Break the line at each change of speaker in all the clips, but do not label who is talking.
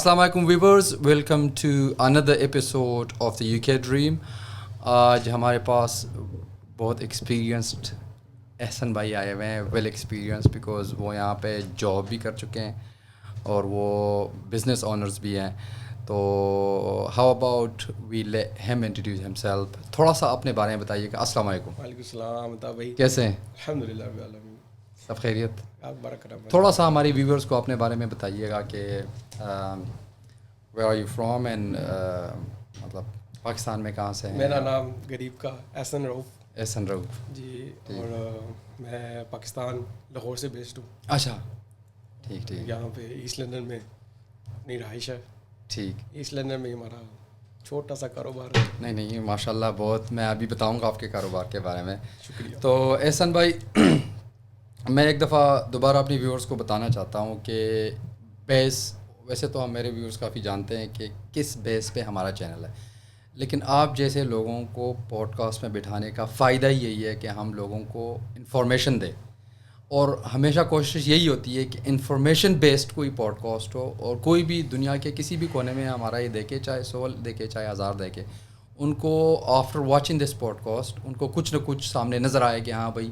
Assalamu alaikum viewers, welcome to another episode of the UK Dream. آج ہمارے پاس بہت experienced احسن بھائی آئے ہوئے ہیں, ویل ایکسپیرینس بیکاز وہ یہاں پہ جاب بھی کر چکے ہیں اور وہ بزنس اونرز بھی ہیں. تو how about we let him introduce himself, تھوڑا سا اپنے بارے میں بتائیے گا. السلام علیکم.
وعلیکم السلام عطا بھائی,
کیسے ہیں؟
الحمدللہ رب العالمین,
سب خیریت.
آپ برکت.
تھوڑا سا ہماری ویورز کو اپنے بارے میں بتائیے گا کہ where are you from and مطلب پاکستان میں کہاں سے ہیں.
میرا نام غریب کا احسن رؤف
احسن رؤف
جی, اور میں پاکستان لاہور سے بیسڈ ہوں.
اچھا ٹھیک ٹھیک.
یہاں پہ ایسٹ لندن میں اپنی رہائش ہے.
ٹھیک.
ایسٹ لندن میں ہمارا چھوٹا سا کاروبار ہے.
نہیں ماشاء اللہ بہت, میں ابھی بتاؤں گا آپ کے کاروبار کے بارے میں.
شکریہ.
تو احسن بھائی میں ایک دفعہ دوبارہ اپنی ویورز کو بتانا چاہتا ہوں کہ بیس, ویسے تو ہم میرے ویورز کافی جانتے ہیں کہ کس بیس پہ ہمارا چینل ہے, لیکن آپ جیسے لوگوں کو پوڈ کاسٹ میں بٹھانے کا فائدہ ہی یہی ہے کہ ہم لوگوں کو انفارمیشن دیں, اور ہمیشہ کوشش یہی ہوتی ہے کہ انفارمیشن بیسڈ کوئی پوڈ کاسٹ ہو, اور کوئی بھی دنیا کے کسی بھی کونے میں ہمارا یہ دیکھے, چاہے 100 دیکھے چاہے 1000 دیکھے, ان کو after watching this podcast ان کو کچھ نہ کچھ سامنے نظر آئے کہ ہاں بھائی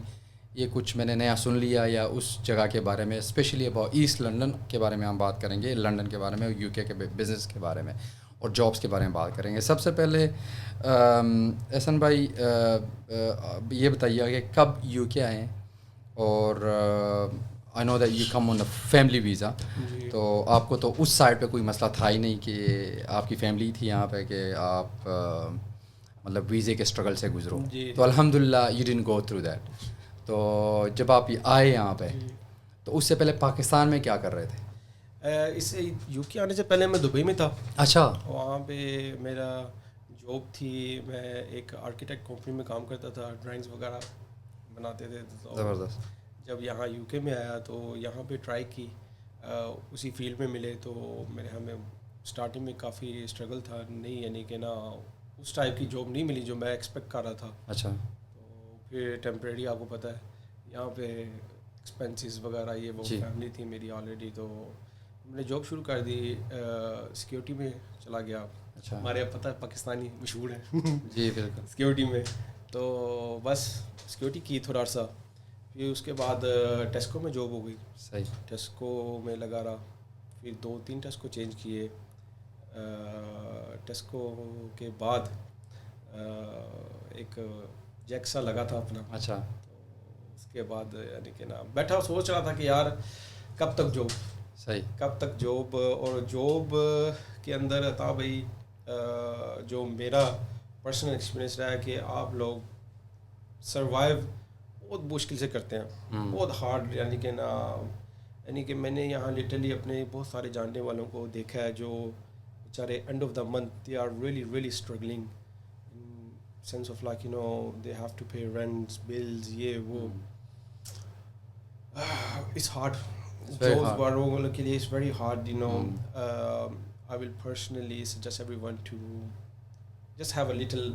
یہ کچھ میں نے نیا سن لیا, یا اس جگہ کے بارے میں, اسپیشلی اباؤٹ ایسٹ لنڈن کے بارے میں ہم بات کریں گے, لنڈن کے بارے میں, یو کے بزنس کے بارے میں اور جابس کے بارے میں بات کریں گے. سب سے پہلے احسن بھائی یہ بتائیے کہ کب یو کے آئے ہیں, اور I know that you come on family visa, تو آپ کو تو اس سائڈ پہ کوئی مسئلہ تھا ہی نہیں کہ آپ کی فیملی تھی یہاں پہ کہ آپ مطلب ویزے کے اسٹرگل سے گزرو, تو الحمدللہ you didn't go through that. تو جب آپ آئے یہاں پہ تو اس سے پہلے پاکستان میں کیا کر رہے تھے؟
اس سے یو کے آنے سے پہلے میں دبئی میں تھا.
اچھا.
وہاں پہ میرا جاب تھی, میں ایک آرکیٹیکٹ کمپنی میں کام کرتا تھا, ڈرائنگس وغیرہ بناتے تھے.
زبردست.
جب یہاں یو کے میں آیا تو یہاں پہ ٹرائی کی, اسی فیلڈ میں ملے, تو ہمیں اسٹارٹنگ میں کافی اسٹرگل تھا, نہیں یعنی کہ نا اس ٹائپ کی جاب نہیں ملی جو میں ایکسپیکٹ کر رہا تھا.
اچھا.
تو پھر ٹیمپریری, آپ کو پتہ ہے یہاں پہ ایکسپینسز وغیرہ یہ وہ, فیملی تھی میری آلریڈی, تو میں نے جاب شروع کر دی, سیکیورٹی میں چلا گیا.
اچھا.
ہمارے اب پتہ ہے پاکستانی مشہور ہیں
جی بالکل
سیکیورٹی میں, تو بس سیکیورٹی کی تھوڑا سا, پھر اس کے بعد ٹیسکو میں جاب ہو گئی.
صحیح.
ٹیسکو میں لگا رہا, پھر 2-3 ٹیسکو چینج کیے. ٹیسکو کے بعد ایک جیکسا لگا تھا اپنا.
اچھا.
تو اس کے بعد یعنی کہ نا بیٹھا سوچ رہا تھا کہ یار کب تک جاب.
صحیح.
کب تک جاب, اور جاب کے اندر عطا بھائی جو میرا پرسنل ایکسپیرینس رہا ہے کہ آپ لوگ سروائیو بہت مشکل سے کرتے ہیں, بہت ہارڈ, یعنی کہ نا یعنی کہ میں نے یہاں لٹرلی اپنے بہت سارے جاننے والوں کو دیکھا ہے جو بیچارے end of the month they are really struggling in sense of like you know they have to pay rents, bills, یہ وہ. اٹس ہارڈ, those والوں کے لیے it's very hard, you know. I will personally suggest everyone to just have a little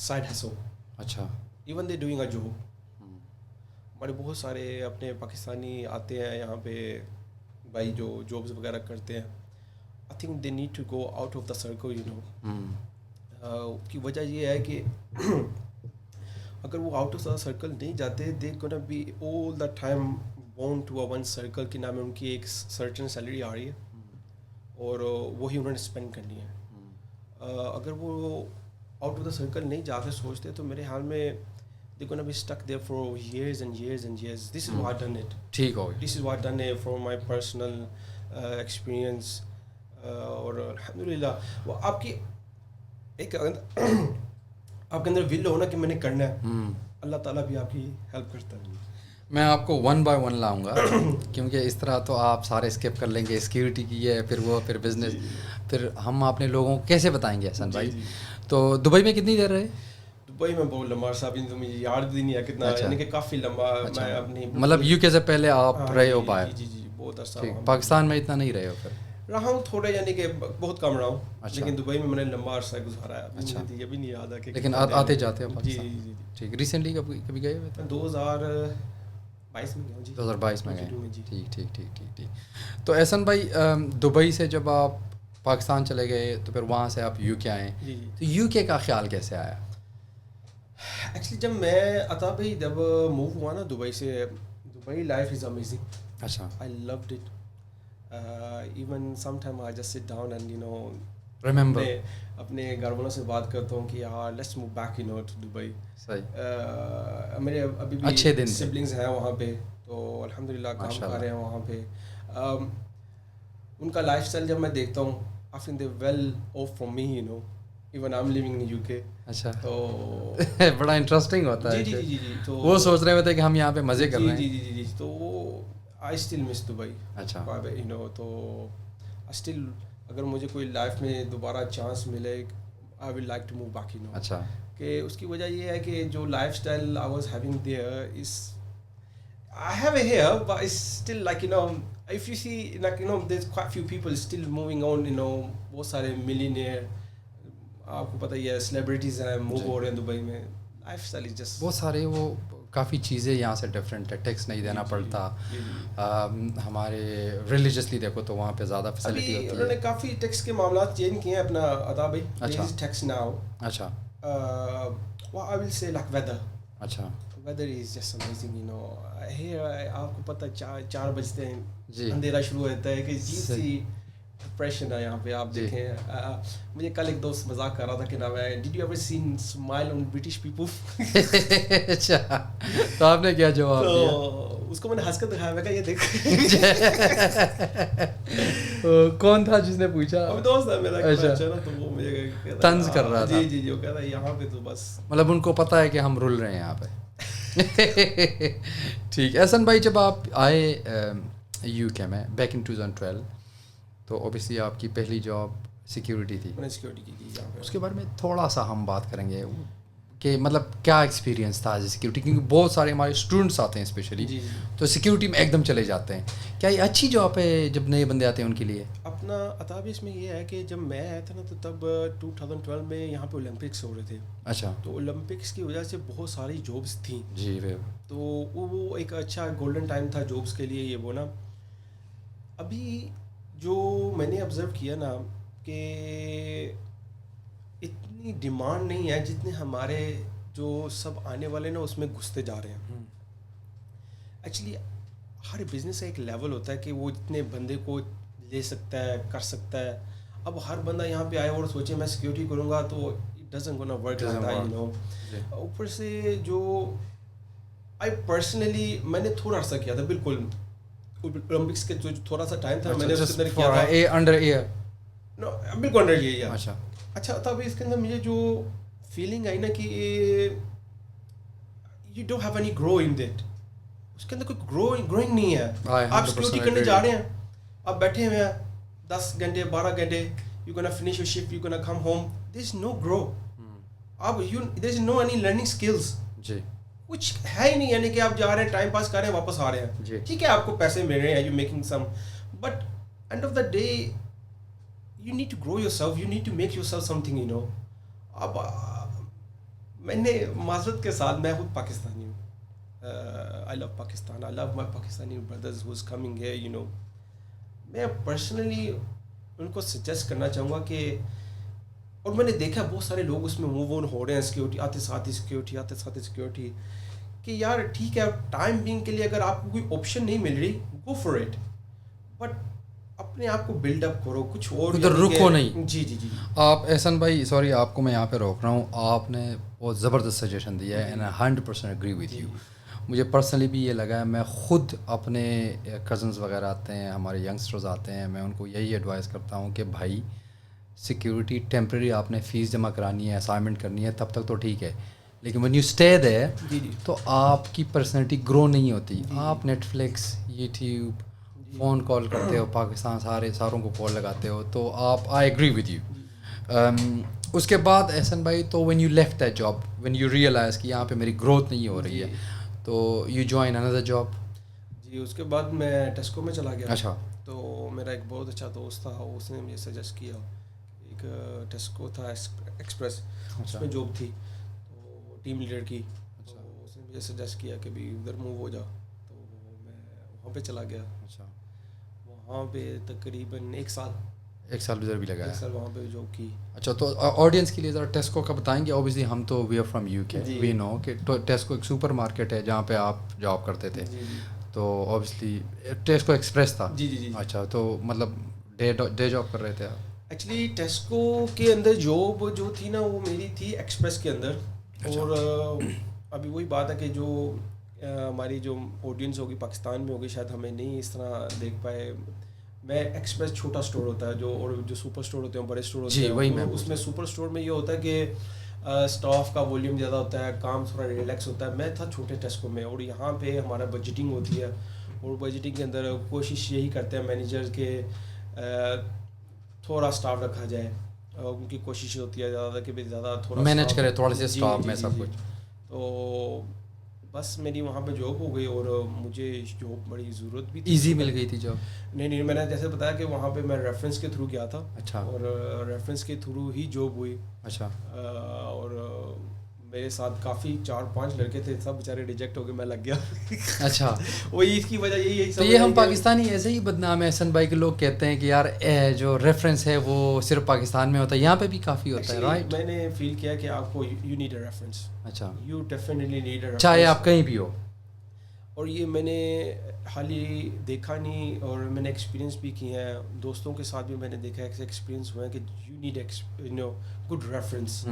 side hustle.
اچھا.
Even they doing a job. ہمارے بہت سارے اپنے پاکستانی آتے ہیں یہاں پہ بھائی جو جابس وغیرہ کرتے ہیں. I think they need to go out of the circle, you know. کی وجہ یہ ہے کہ اگر وہ آؤٹ آف دا سرکل نہیں جاتے, they gonna be all the time bound to a one circle کہ نام ہے ان کی ایک سرٹن سیلری آ رہی ہے اور وہی انہوں نے اسپینڈ کرنی ہے. اگر وہ آؤٹ آف دا سرکل نہیں جا کے سوچتے تو میرے خیال میں they're gonna be stuck there for years and years and years. This is why I've done it.
ٹھیک ہو.
This is why I've done it from my personal experience. اور الحمدللہ وہ آپ کی ایک آپ کے اندر ول ہو نا کہ میں نے کرنا ہے, اللہ تعالیٰ بھی آپ کی ہیلپ کرتا ہے.
میں آپ کو 1 by 1 لاؤں گا کیونکہ اس طرح تو آپ سارے اسکپ کر لیں گے. سیکیورٹی کی ہے, پھر وہ, پھر بزنس, پھر ہم اپنے لوگوں کو کیسے بتائیں گے احسن بھائی. تو دبئی میں کتنی دیر رہے؟
دبئی میں بہت لمبا عرصہ, ابھی تو مجھے یاد بھی نہیں ہے کتنا, یعنی کہ کافی لمبا. میں اپنی
مطلب یو کے سے پہلے آپ رہے ہو باہر؟
جی بہت عرصہ.
پاکستان میں اتنا نہیں رہے ہو پھر؟
رہا ہوں تھوڑا, یعنی کہ بہت کم رہا ہوں, لیکن دبئی میں نے لمبا عرصہ گزارا ہے.
اچھا.
یہ بھی نہیں یاد ہے کہ
لیکن آتے جاتے ہو
جی.
ٹھیک. ریسنٹلی کبھی گئے ہوئے تھے؟
2022 میں.
2022 میں گئے. ٹھیک. تو احسن بھائی دبئی سے جب آپ پاکستان چلے گئے تو پھر وہاں سے آپ یو کے آئے.
جی جی.
تو یو کے کا خیال کیسے آیا؟
ایکچولی جب میں عطا بھائی جب موو ہوا نا دبئی سے, دبئی لائف از امیزنگ.
اچھا.
I loved it. Even some time I just sit down and
remember
اپنے گھر والوں سے بات کرتا ہوں کہ یار let's move back to Dubai.
صحیح.
میرے ابھی بھی
اچھے دن
سبلنگز ہیں وہاں پہ, تو الحمد للہ کام کر رہے ہیں وہاں پہ. ان کا لائف اسٹائل جب میں دیکھتا ہوں, I think they well off from me, even I am living in UK.
اچھا.
تو
بڑا انٹرسٹنگ ہوتا ہے.
جی جی جی جی. تو
وہ سوچ رہے ہوتے کہ ہم یہاں پہ مزے کر رہے ہیں.
جی جی جی جی. تو آئی اسٹل مس دبئی.
اچھا.
تو اسٹل اگر مجھے کوئی لائف میں دوبارہ چانس ملے, I will like to move back.
اچھا.
کہ اس کی وجہ یہ ہے کہ جو life style I was having there is I have it here, but it's still like, if you see, like, there's quite few people still moving on, بہت سارے millionaire, آپ کو پتہ ہی ہے, celebrities ہیں, موو ہو رہے ہیں دبئی میں. لائف اسٹائل از جسٹ
بہت سارے وہ کافی چیزیں یہاں سے ڈفرینٹ ہے, ٹیکس نہیں دینا پڑتا. ہمارے ریلیجسلی دیکھو تو وہاں پہ زیادہ فیسلٹی ہوتی ہے.
انہوں نے کافی ٹیکس کے معاملات چینج کیے ہیں اپنا عطا بھائی.
اچھا.
Tax now.
اچھا.
I will say like weather.
اچھا.
weather is just amazing, here آپ کو پتہ 4 بجتے ہیں,
جی
اندھیرا شروع ہوتا ہے, کہ عجیب سی ڈپریشن ہے یہاں پہ. آپ دیکھیں, مجھے کل ایک دوست مذاق کر رہا تھا کہ نا میں did you ever seen smile on British people.
اچھا, تو آپ نے کیا جواب دیا؟
تو اس کو میں نے ہنس کر دکھایا, میں کہا یہ دیکھ.
کون تھا جس نے پوچھا؟
دوست ہے میرا.
اچھا.
تو وہ مجھے
طنز کر رہا تھا.
جی جی جی. وہ کہہ رہا ہے یہاں پہ تو بس,
مطلب ان کو پتہ ہے کہ ہم رول رہے ہیں یہاں پہ. ٹھیک. احسن بھائی, جب آپ آئے یو کے میں بیک ان 2012, تو اوبیسلی آپ کی پہلی جاب سیکیورٹی تھی.
میں نے سیکیورٹی کی تھی یہاں پہ.
اس کے بارے میں تھوڑا سا ہم بات کریں گے کہ مطلب کیا ایکسپیرینس تھا ایز اے سیکیورٹی, کیونکہ بہت سارے ہمارے اسٹوڈنٹس آتے ہیں اسپیشلی, تو سیکیورٹی میں ایک دم چلے جاتے ہیں. کیا یہ اچھی جاب ہے جب نئے بندے آتے ہیں ان کے لیے؟
اپنا عطا بھی اس میں یہ ہے کہ جب میں آیا تھا نا, تو تب 2012 میں یہاں پہ اولمپکس ہو رہے تھے.
اچھا.
تو اولمپکس کی وجہ سے بہت ساری جابس تھیں.
جی.
تو وہ ایک اچھا گولڈن ٹائم تھا جابس کے لیے. یہ وہ نا, ابھی جو میں نے آبزرو کیا نا, کہ اتنی ڈیمانڈ نہیں ہے جتنے ہمارے جو سب آنے والے نا اس میں گھستے جا رہے ہیں. ایکچولی ہر بزنس کا ایک لیول ہوتا ہے کہ وہ جتنے بندے کو لے سکتا ہے, کر سکتا ہے. اب ہر بندہ یہاں پہ آئے اور سوچے میں سیکیورٹی کروں گا, تو it doesn't gonna work like that, اوپر سے جو آئی پرسنلی میں نے تھوڑا عرصہ کیا تھا, بالکل اولمپکس کے جو تھوڑا سا ٹائم تھا میں نے اس کے اندر کیا تھا.
Under year.
بالکل انڈر ایئر.
اچھا.
اچھا تھا. ابھی اس کے اندر مجھے جو فیلنگ آئی نا کہ you don't have any grow in that, اس کے اندر کوئی گروئنگ نہیں ہے. آپ سیکیورٹی کرنے جا رہے ہیں, آپ بیٹھے ہوئے ہیں 10 گھنٹے 12 گھنٹے, you gonna finish your shift, you gonna come home, there is no grow. اب there is no any learning skills.
جی.
کچھ ہے ہی نہیں, یعنی کہ آپ جا رہے ہیں, ٹائم پاس کر رہے ہیں, واپس آ رہے ہیں. ٹھیک ہے آپ کو پیسے مل رہے ہیں, you making some, but end of the day you need to grow yourself, you need to make yourself something. اب میں نے معذرت کے ساتھ, میں خود پاکستانی ہوں, I love Pakistan, I love my Pakistani brothers who's coming here, میں پرسنلی ان کو سجیسٹ کرنا چاہوں گا کہ, اور میں نے دیکھا بہت سارے لوگ اس میں موو آن ہو رہے ہیں, سیکیورٹی آتے ساتھ ہی سیکیورٹی, آتے ساتھ ہی سیکیورٹی, کہ یار ٹھیک ہے ٹائم بینگ کے لیے اگر آپ کو کوئی آپشن نہیں مل رہی, گو فار اٹ, بٹ اپنے آپ کو بلڈ اپ کرو, کچھ اور
ادھر رکو نہیں.
جی جی جی.
آپ احسن بھائی, سوری آپ کو میں یہاں پہ روک رہا ہوں, آپ نے بہت زبردست سجیشن دیا ہے, اینڈ 100% اگری وتھ یو. مجھے پرسنلی بھی یہ لگا ہے, میں خود اپنے کزنز وغیرہ آتے ہیں, ہمارے ینگسٹرز آتے ہیں, میں ان کو یہی ایڈوائز کرتا ہوں کہ بھائی سیکیورٹی ٹیمپریری, آپ نے فیس جمع کرانی ہے, اسائنمنٹ کرنی ہے, تب تک تو ٹھیک ہے, لیکن when you stay there تو آپ کی پرسنالٹی گرو نہیں ہوتی. آپ Netflix, YouTube, phone call کرتے ہو, پاکستان ساروں کو کال لگاتے ہو, تو آپ, آئی ایگری ود یو. اس کے بعد احسن بھائی, تو when you left that job, when you realize کہ یہاں پہ میری گروتھ نہیں ہو رہی ہے, تو یو جوائن another job.
جی. اس کے بعد میں ٹیسکو میں چلا گیا.
اچھا.
تو میرا ایک بہت اچھا دوست تھا, اس نے مجھے سجیسٹ کیا, ایک ٹیسکو تھا ایکسپریس, اس میں جاب تھی, تو ٹیم لیڈر کی. تو اس نے مجھے سجیسٹ کیا کہ بھی ادھر موو ہو جا, تو میں وہاں پہ چلا گیا.
اچھا.
وہاں پہ تقریباً 1 سال
1 سال ادھر بھی لگایا.
1 سال وہاں پہ جاب کی.
اچھا تو آڈینس کے لیے ذرا ٹیسکو کا بتائیں گے. اوبیسلی ہم تو وی آر فرام یو کے, وی نو کہ ٹیسکو ایک سپر مارکیٹ ہے جہاں پہ آپ جاب کرتے تھے. تو اوبیسلی ٹیسکو ایکسپریس تھا.
جی.
اچھا تو مطلب ڈے جاب کر رہے تھے آپ؟
ایکچولی ٹیسکو کے اندر جاب جو تھی نا وہ میری تھی ایکسپریس کے اندر. اور ابھی وہی بات ہے کہ جو ہماری جو آڈینس ہوگی پاکستان میں ہوگی شاید ہمیں نہیں اس طرح دیکھ پائے. میں ایکسپریس چھوٹا اسٹور ہوتا ہے جو, اور جو سپر اسٹور ہوتے ہیں بڑے اسٹور ہوتے ہیں, اس میں سپر اسٹور میں یہ ہوتا ہے کہ اسٹاف کا والیوم زیادہ ہوتا ہے, کام تھوڑا ریلیکس ہوتا ہے. میں تھا چھوٹے ٹیسکو میں, اور یہاں پہ ہمارا بجٹنگ ہوتی ہے, اور بجٹنگ کے اندر کوشش یہی کرتے ہیں مینیجر کے تھوڑا اسٹاف رکھا جائے. ان کی کوشش ہوتی ہے زیادہ کہ زیادہ تھوڑا
مینیج کرے تھوڑے سے اسٹاف میں سب کچھ.
تو بس میری وہاں پہ جاب ہو گئی, اور مجھے جاب بڑی ضرورت بھی تھی.
ایزی مل گئی تھی جاب؟
نہیں, میں نے جیسے بتایا کہ وہاں پہ میں ریفرنس کے تھرو گیا تھا.
اچھا.
اور ریفرنس کے تھرو ہی جاب ہوئی.
اچھا.
اور میرے ساتھ کافی 4-5 لڑکے تھے, سب بیچارے ریجیکٹ ہو گئے, میں لگ گیا.
اچھا.
وہی اس کی وجہ یہی ہے.
تو یہ ہم پاکستانی ایسے ہی بدنام ہے احسن بھائی, کے لوگ کہتے ہیں کہ یار جو ریفرنس ہے وہ صرف پاکستان میں ہوتا ہے, یہاں پہ بھی کافی ہوتا ہے, رائٹ؟
میں نے فیل کیا کہ آپ کو یو نیڈ اے ریفرنس.
اچھا.
You definitely need a reference,
چاہے آپ کہیں بھی ہو. اور
یہ میں نے حال ہی دیکھا نہیں, اور میں نے ایکسپیرینس بھی کیے ہیں, دوستوں کے ساتھ بھی میں نے دیکھا ایسے ایکسپیرینس ہوئے ہیں کہ یو نیڈ گڈ ریفرنس.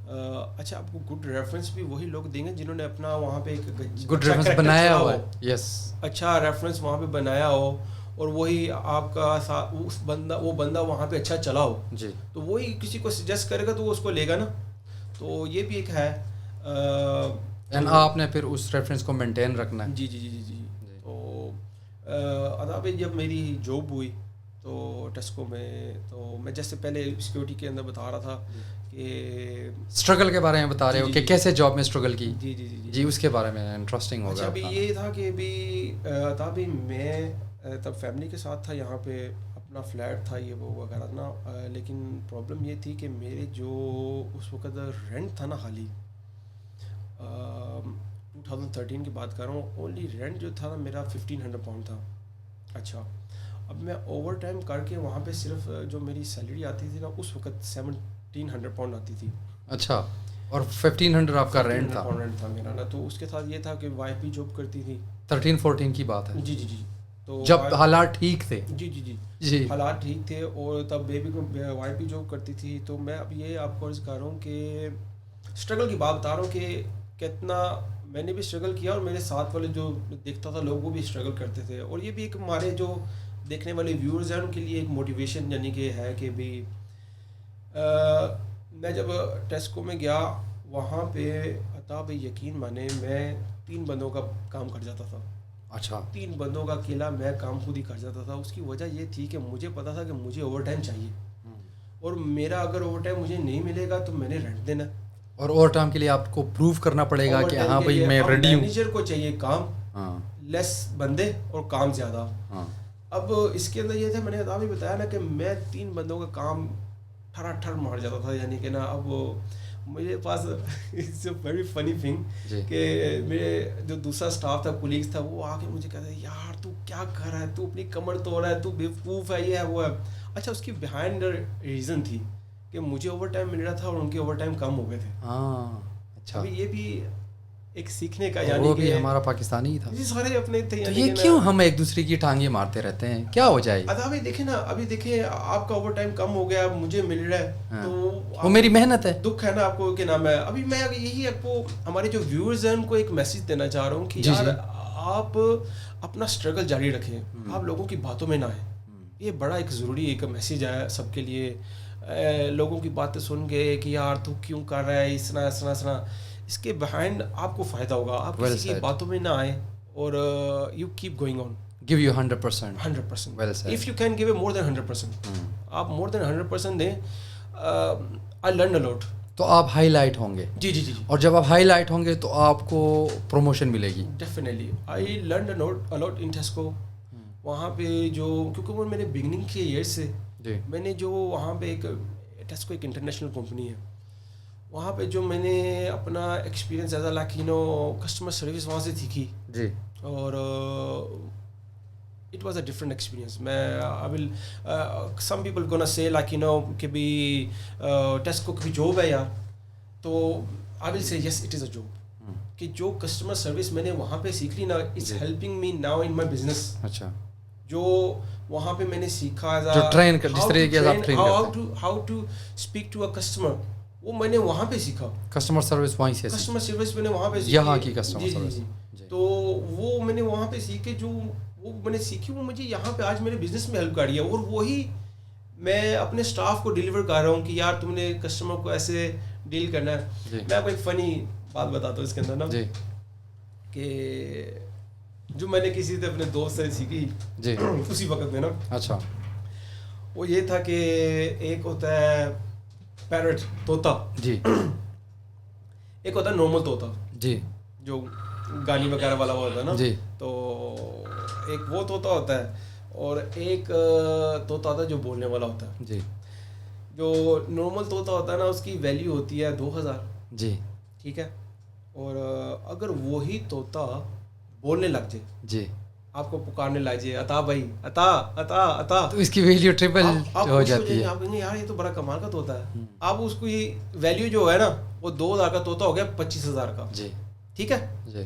اچھا, آپ کو گڈ ریفرنس بھی وہی لوگ دیں گے جنہوں نے اپنا وہاں پہ ایک
گڈ ریفرنس بنایا ہوا ہے. یس,
اچھا ریفرنس وہاں پہ بنایا ہو, اور وہی آپ کا وہ بندہ وہاں پہ اچھا چلا ہو. جی. تو وہی کسی کو سجیسٹ کرے گا تو وہ اس کو لے گا نا. تو یہ بھی ایک ہے,
آپ نے پھر اس ریفرنس کو مینٹین رکھنا ہے.
جی. تو اداب جب میری جاب ہوئی تو ٹیسکو میں, تو میں جیسے پہلے سیکورٹی کے اندر بتا رہا تھا کہ
اسٹرگل کے بارے میں بتا رہے ہو کہ کیسے جاب میں اسٹرگل کی.
جی,
اس کے بارے میں انٹرسٹنگ ہوگا.
اچھا, ابھی یہ تھا کہ ابھی میں تب فیملی کے ساتھ تھا, یہاں پہ اپنا فلیٹ تھا یہ وہ وغیرہ نا. لیکن پرابلم یہ تھی کہ میرے جو اس وقت رینٹ تھا نا حالی 2013 کی بات کر رہا ہوں, اونلی رینٹ جو تھا نا میرا 1500 پاؤنڈ تھا. اچھا, اب میں اوور ٹائم کر کے وہاں پہ صرف جو میری سیلری آتی تھی نا اس وقت 1700 پاؤنڈ آتی تھی.
اچھا, اور 1500 آپ کا رینٹ تھا؟
رینٹ تھا میرا نا. تو اس کے ساتھ یہ تھا کہ وائف بھی جاب کرتی تھی.
13-14 کی بات ہے.
جی. تو
جب حالات ٹھیک تھے.
جی حالات ٹھیک تھے, اور تب بیبی کو وائف بھی جاب کرتی تھی. تو میں اب یہ آپ کو عرض کر رہا ہوں کہ اسٹرگل کی بات بتا رہا ہوں کہ کتنا میں نے بھی اسٹرگل کیا, اور میرے ساتھ والے جو دیکھتا تھا لوگ وہ بھی اسٹرگل کرتے تھے. اور یہ بھی ایک ہمارے جو دیکھنے والے ویورز ہیں ان کے لیے ایک موٹیویشن یعنی کہ ہے کہ بھی میں جب ٹیسکو میں گیا وہاں پہ عطا بھائی یقین مانے میں 3 بندوں کا کام کر جاتا تھا.
اچھا,
3 بندوں کا اکیلا میں کام خود ہی کر جاتا تھا. اس کی وجہ یہ تھی کہ مجھے پتا تھا کہ مجھے اوور ٹائم چاہیے, اور میرا اگر اوور ٹائم مجھے نہیں ملے گا تو میں نے رینٹ دینا, اور
اوور ٹائم کے لیے آپ کو پروو کرنا پڑے گا کہ ہاں بھائی میں ریڈی ہوں.
مینیجر کو چاہیے کام لیس بندے اور کام زیادہ. اب اس کے اندر یہ تھا, میں نے ابھی بتایا نا کہ میں 3 بندوں کا کام ٹھر مار جاتا تھا. یعنی کہ نا اب میرے پاس it's a very funny thing کہ میرے جو دوسرا اسٹاف تھا کولیگس تھا وہ آ کے مجھے کہتا ہے یار تو کیا کر رہا ہے, تو اپنی کمر توڑ رہا ہے, تو بیوقوف ہے, یہ ہے وہ ہے. اچھا, اس کی بیہائنڈ ریزن تھی کہ مجھے اوور ٹائم مل رہا تھا اور ان کے اوور ٹائم کم ہو گئے تھے.
اچھا,
ابھی یہ بھی ایک سیکھنے کا, یعنی
وہ بھی ہمارا پاکستانی ہی تھا.
جی سارے اپنے تھے.
تو یہ کیوں ہم ایک دوسرے کی ٹانگیں مارتے رہتے ہیں, کیا ہو جائے؟
ابھی دیکھیں نا, ابھی دیکھیں آپ کا اوور ٹائم کم ہو گیا, مجھے مل رہا ہے, تو
وہ میری محنت ہے.
دکھ ہے نا آپ کو کہ نام ہے. ابھی میں یہی آپ کو ہمارے جو ویورز ہیں ان کو ایک میسج دینا چاہ رہا ہوں کہ یار آپ اپنا اسٹرگل جاری رکھیں, آپ لوگوں کی باتوں میں نہ آئیں. یہ بڑا ایک ضروری ایک میسیج ہے سب کے لیے. لوگوں کی باتیں سن کے کہ یار تو کیوں کر رہا ہے اس طرح, اس کے بیہائنڈ آپ کو فائدہ ہوگا. آپ کسی کی باتوں میں نہ آئیں اور you keep going on.
Give you 100%.
100%.
Well said.
If you can give it more than 100%. آپ more than 100% دیں. I learned a lot.
تو آپ ہائی لائٹ ہوں گے.
جی.
اور جب آپ ہائی لائٹ ہوں گے تو آپ کو پروموشن ملے گی.
Definitely. I learned a lot in Tesco. وہاں پہ جو کیونکہ وہ میرے بگننگ کے ایئر سے میں نے جو وہاں پہ ایک ٹیسکو ایک انٹرنیشنل کمپنی ہے, وہاں پہ جو میں نے اپنا ایکسپیرینس زیادہ لاکینو کسٹمر سروس وہاں سے سیکھی. جی. اور it was a different experience. I will some people gonna say like کہ بھی ٹیسکو کی جاب ہے یار, تو I will say yes it is a job. کہ جو کسٹمر سروس میں نے وہاں پہ سیکھ لی نا, it's helping me now in my business.
اچھا,
جو وہاں پہ میں نے سیکھا
جو ٹرین کر, جس طریقے سے آپ ٹرین کرتے ہیں,
how to speak to a customer, وہ میں نے وہاں پہ سیکھا.
کسٹمر سروس وہیں سے,
کسٹمر سروس میں نے وہاں پہ
یہاں کی کسٹمر سروس,
تو وہ میں نے وہاں پہ سیکھے, جو وہ میں نے سیکھی وہ مجھے یہاں پہ آج میرے بزنس میں ہیلپ کر رہی ہے. اور وہی میں اپنے اسٹاف کو ڈیلیور کر رہا ہوں کہ یار تم نے کسٹمر کو ایسے ڈیل کرنا ہے. میں آپ کو ایک فنی بات بتاتا ہوں اس کے اندر نا, کہ جو میں نے کسی سے اپنے دوست سے سیکھی اسی وقت میں نا.
اچھا,
وہ یہ تھا کہ ایک ہوتا ہے پیرٹ طوطا,
جی,
ایک ہوتا ہے نارمل طوطا,
جی,
جو گالی وغیرہ والا ہوتا ہے نا,
جی,
تو ایک وہ طوطا ہوتا ہے, اور ایک طوطا ہوتا ہے جو بولنے والا ہوتا ہے.
جی,
جو نارمل طوطا ہوتا ہے نا اس کی ویلیو ہوتی ہے 2000,
جی,
ٹھیک ہے. اور اگر وہی طوطا بولنے لگ جائے,
جی,
آپ کو پکارنے لگ جائے عطا بھائی, عطا عطا عطا,
تو اس کی ویلیو ٹرپل ہو جاتی ہے.
آپ کہیں گے یار یہ تو بڑا کمال کا طوطا ہے. آپ اس کو یہ ویلیو جو ہے نا وہ 2000 کا طوطا ہو گیا 25000 کا.
جی,
ٹھیک ہے.
جی.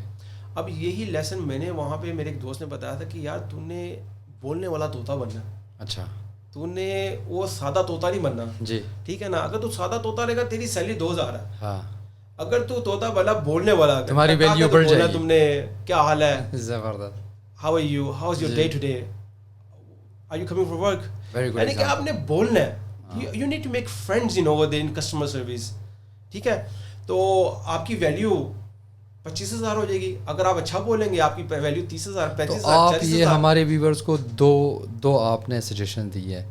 اب یہی لیسن میں نے وہاں پہ میرے ایک دوست نے بتایا تھا کہ یار تو نے بولنے والا طوطا بننا.
اچھا,
تو نے وہ سادہ طوطا نہیں بننا.
جی,
ٹھیک ہے نا. اگر تو سادہ طوطا رہے گا تیری سیلری 2000 ہے.
ہاں,
اگر تو طوطا بنا بولنے والا,
تمہاری ویلیو بڑھ جائے گی.
تم نے کیا حال ہے,
زبردست,
how are you, how is your day to day, are you coming for work. یعنی کہ آپ نے بولنا ہے. You need to make friends over there in customer service. ٹھیک ہے. تو آپ کی ویلیو 25000 ہو جائے گی. اگر آپ اچھا بولیں گے آپ کی ویلیو 30000, 35000.
آپ یہ ہمارے ویورز کو دو آپ نے سجیشن دی ہے.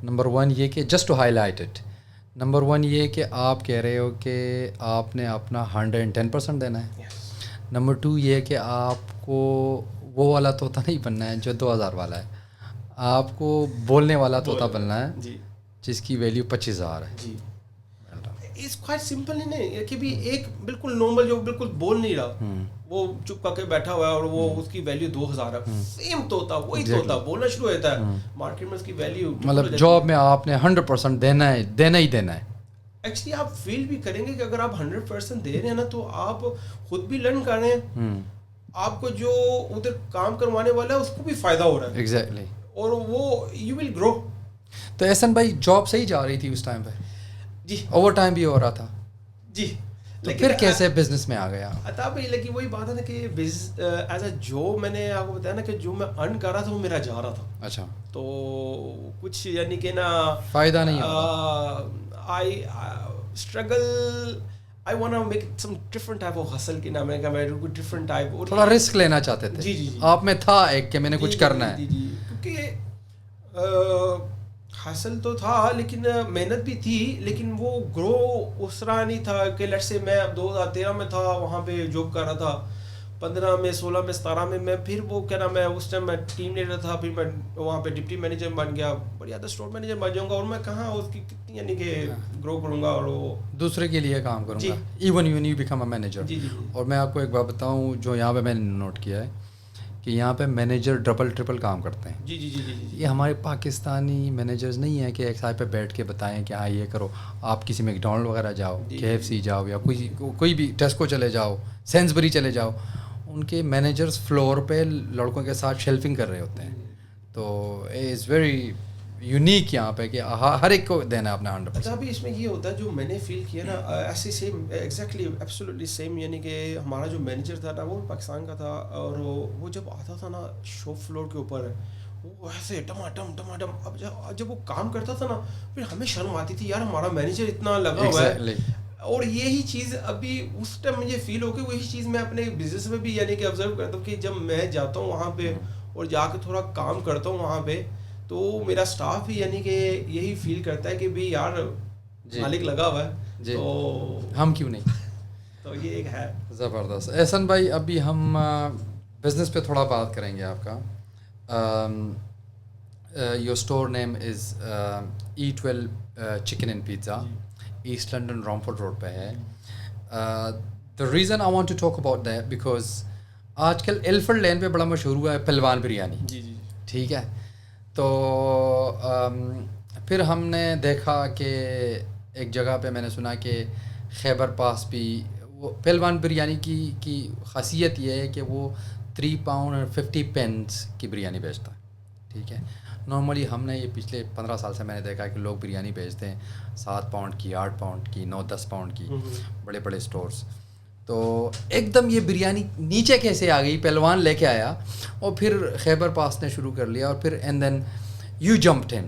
نمبر 1 یہ کہ just to highlight it, number 1 یہ کہ آپ کہہ رہے ہو کہ آپ نے اپنا 110% دینا ہے. نمبر 2 یہ کہ آپ کو وہ والا طوطا نہیں بننا ہے جو 2000 والا ہے, آپ کو بولنے والا طوطا بننا ہے جس کی ویلیو 25000 ہے.
جی, اٹس کوائٹ سمپل. نہیں کہ بھی ایک بالکل نارمل جو بالکل بول نہیں رہا, وہ چپ کر کے بیٹھا ہوا ہے اور وہ اس کی ویلیو 2000 ہے. سیم طوطا, وہی طوطا بولنا شروع ہوتا ہے, مارکیٹ میں اس کی ویلیو,
مطلب جاب میں آپ نے 100% دینا ہے, دینا ہی دینا ہے.
ایکچولی آپ فیل بھی کریں گے کہ اگر آپ 100% دے رہے ہیں نا تو آپ خود بھی لرن کر رہے ہیں, آپ کو جو ادھر کام کروانے والا ہے اس کو بھی فائدہ ہو رہا ہے.
ایگزیکٹلی.
اور وہ یو ول گرو.
تو احسن بھائی جاب صحیح جا رہی تھی اس ٹائم پہ؟
جی,
اوور ٹائم بھی ہو رہا تھا.
جی,
تو پھر کیسے بزنس میں آ گیا؟
عطا بھائی لیکن وہی بات ہے نا کہ ایز اے جو میں نے آپ کو بتایا نا کہ جو میں ارن کر رہا تھا وہ میرا جا رہا تھا.
اچھا,
تو کچھ یعنی کہ نا
فائدہ نہیں ہوا.
آئی struggle, I want to make some different type of hustle کہ نا میں different type,
تھوڑا رسک لینا چاہتے تھے.
جی, جی,
آپ میں تھا ایک کہ میں نے کچھ کرنا ہے.
جی, جی, کیونکہ حاصل تو تھا لیکن محنت بھی تھی, لیکن وہ گرو اس طرح نہیں تھا کہ لیٹ سے میں 2013 میں تھا وہاں پہ جاب کر رہا تھا, 15 میں 16 میں 17 میں پھر وہ کیا نام ہے اس ٹائم میں ٹیم لیڈر تھا, پھر میں وہاں پہ ڈپٹی مینیجر بن گیا, بڑی زیادہ اسٹور مینیجر بن جاؤں گا, اور میں کہاں اس کی کتنی یعنی کہ گرو کروں گا اور وہ
دوسرے کے لیے کام کروں گا. Even you knew become a manager. اور میں آپ کو ایک بات بتاؤں جو یہاں پہ میں نے نوٹ کیا ہے کہ یہاں پہ مینیجر ڈبل ٹرپل کام کرتے ہیں.
جی, جی, جی, جی,
یہ ہمارے پاکستانی مینیجرز نہیں ہیں کہ ایک سائڈ پہ بیٹھ کے بتائیں کہ ہاں یہ کرو. آپ کسی میک ڈونلڈ وغیرہ جاؤ, KFC جاؤ, یا کوئی بھی ٹیسکو چلے جاؤ, سینسبری چلے جاؤ, ان کے مینیجرز فلور پہ لڑکوں کے ساتھ شیلفنگ کر رہے ہوتے ہیں. تو از ویری یونیک یہاں پہ کہ ہر ایک کو دینا ہے اپنا 100%.
ابھی اس میں یہ ہوتا ہے جو میں نے فیل کیا نا ایسے سیم ایگزیکٹلی ایبسولوٹلی سیم, یعنی کہ ہمارا جو مینیجر تھا نا وہ پاکستان کا تھا, اور وہ جب آتا تھا نا شاپ فلور کے اوپر وہ ایسے ٹماٹم, اب جب وہ کام کرتا تھا نا پھر ہمیں شرم آتی تھی یار ہمارا مینیجر اتنا لگا ہوا ہے. اور یہی چیز ابھی اس ٹائم مجھے فیل ہو کہ وہی چیز میں اپنے بزنس میں بھی یعنی کہ آبزرو کرتا ہوں کہ جب میں جاتا ہوں وہاں پہ اور جا کے تھوڑا کام کرتا ہوں وہاں پہ, تو میرا اسٹاف بھی یعنی کہ یہی فیل کرتا ہے کہ بھی یار مالک لگا ہوا ہے تو
ہم کیوں نہیں.
تو یہ ایک ہے
زبردست. احسن بھائی ابھی ہم بزنس پہ تھوڑا بات کریں گے آپ کا. Your store name is E12 chicken and pizza, east London Romford road پہ ہے. The reason I want to talk about that because آج کل ایلفرڈ لین پہ بڑا مشہور ہوا ہے پہلوان بریانی.
جی, جی,
ٹھیک ہے. تو پھر ہم نے دیکھا کہ ایک جگہ پہ میں نے سنا کہ خیبر پاس بھی وہ پہلوان بریانی کی خاصیت یہ ہے کہ وہ 3 پاؤنڈ اور 50 پینس کی بریانی بیچتا ہے. ٹھیک ہے. نارملی ہم نے یہ پچھلے 15 سال سے میں نے دیکھا کہ لوگ بریانی بیچتے ہیں 7 پاؤنڈ کی, 8 پاؤنڈ کی, 9-10 پاؤنڈ کی, بڑے بڑے اسٹورز. تو ایک دم یہ بریانی نیچے کیسے آ گئی, پہلوان لے کے آیا اور پھر خیبر پاس نے شروع کر لیا, اور پھر and then you jumped in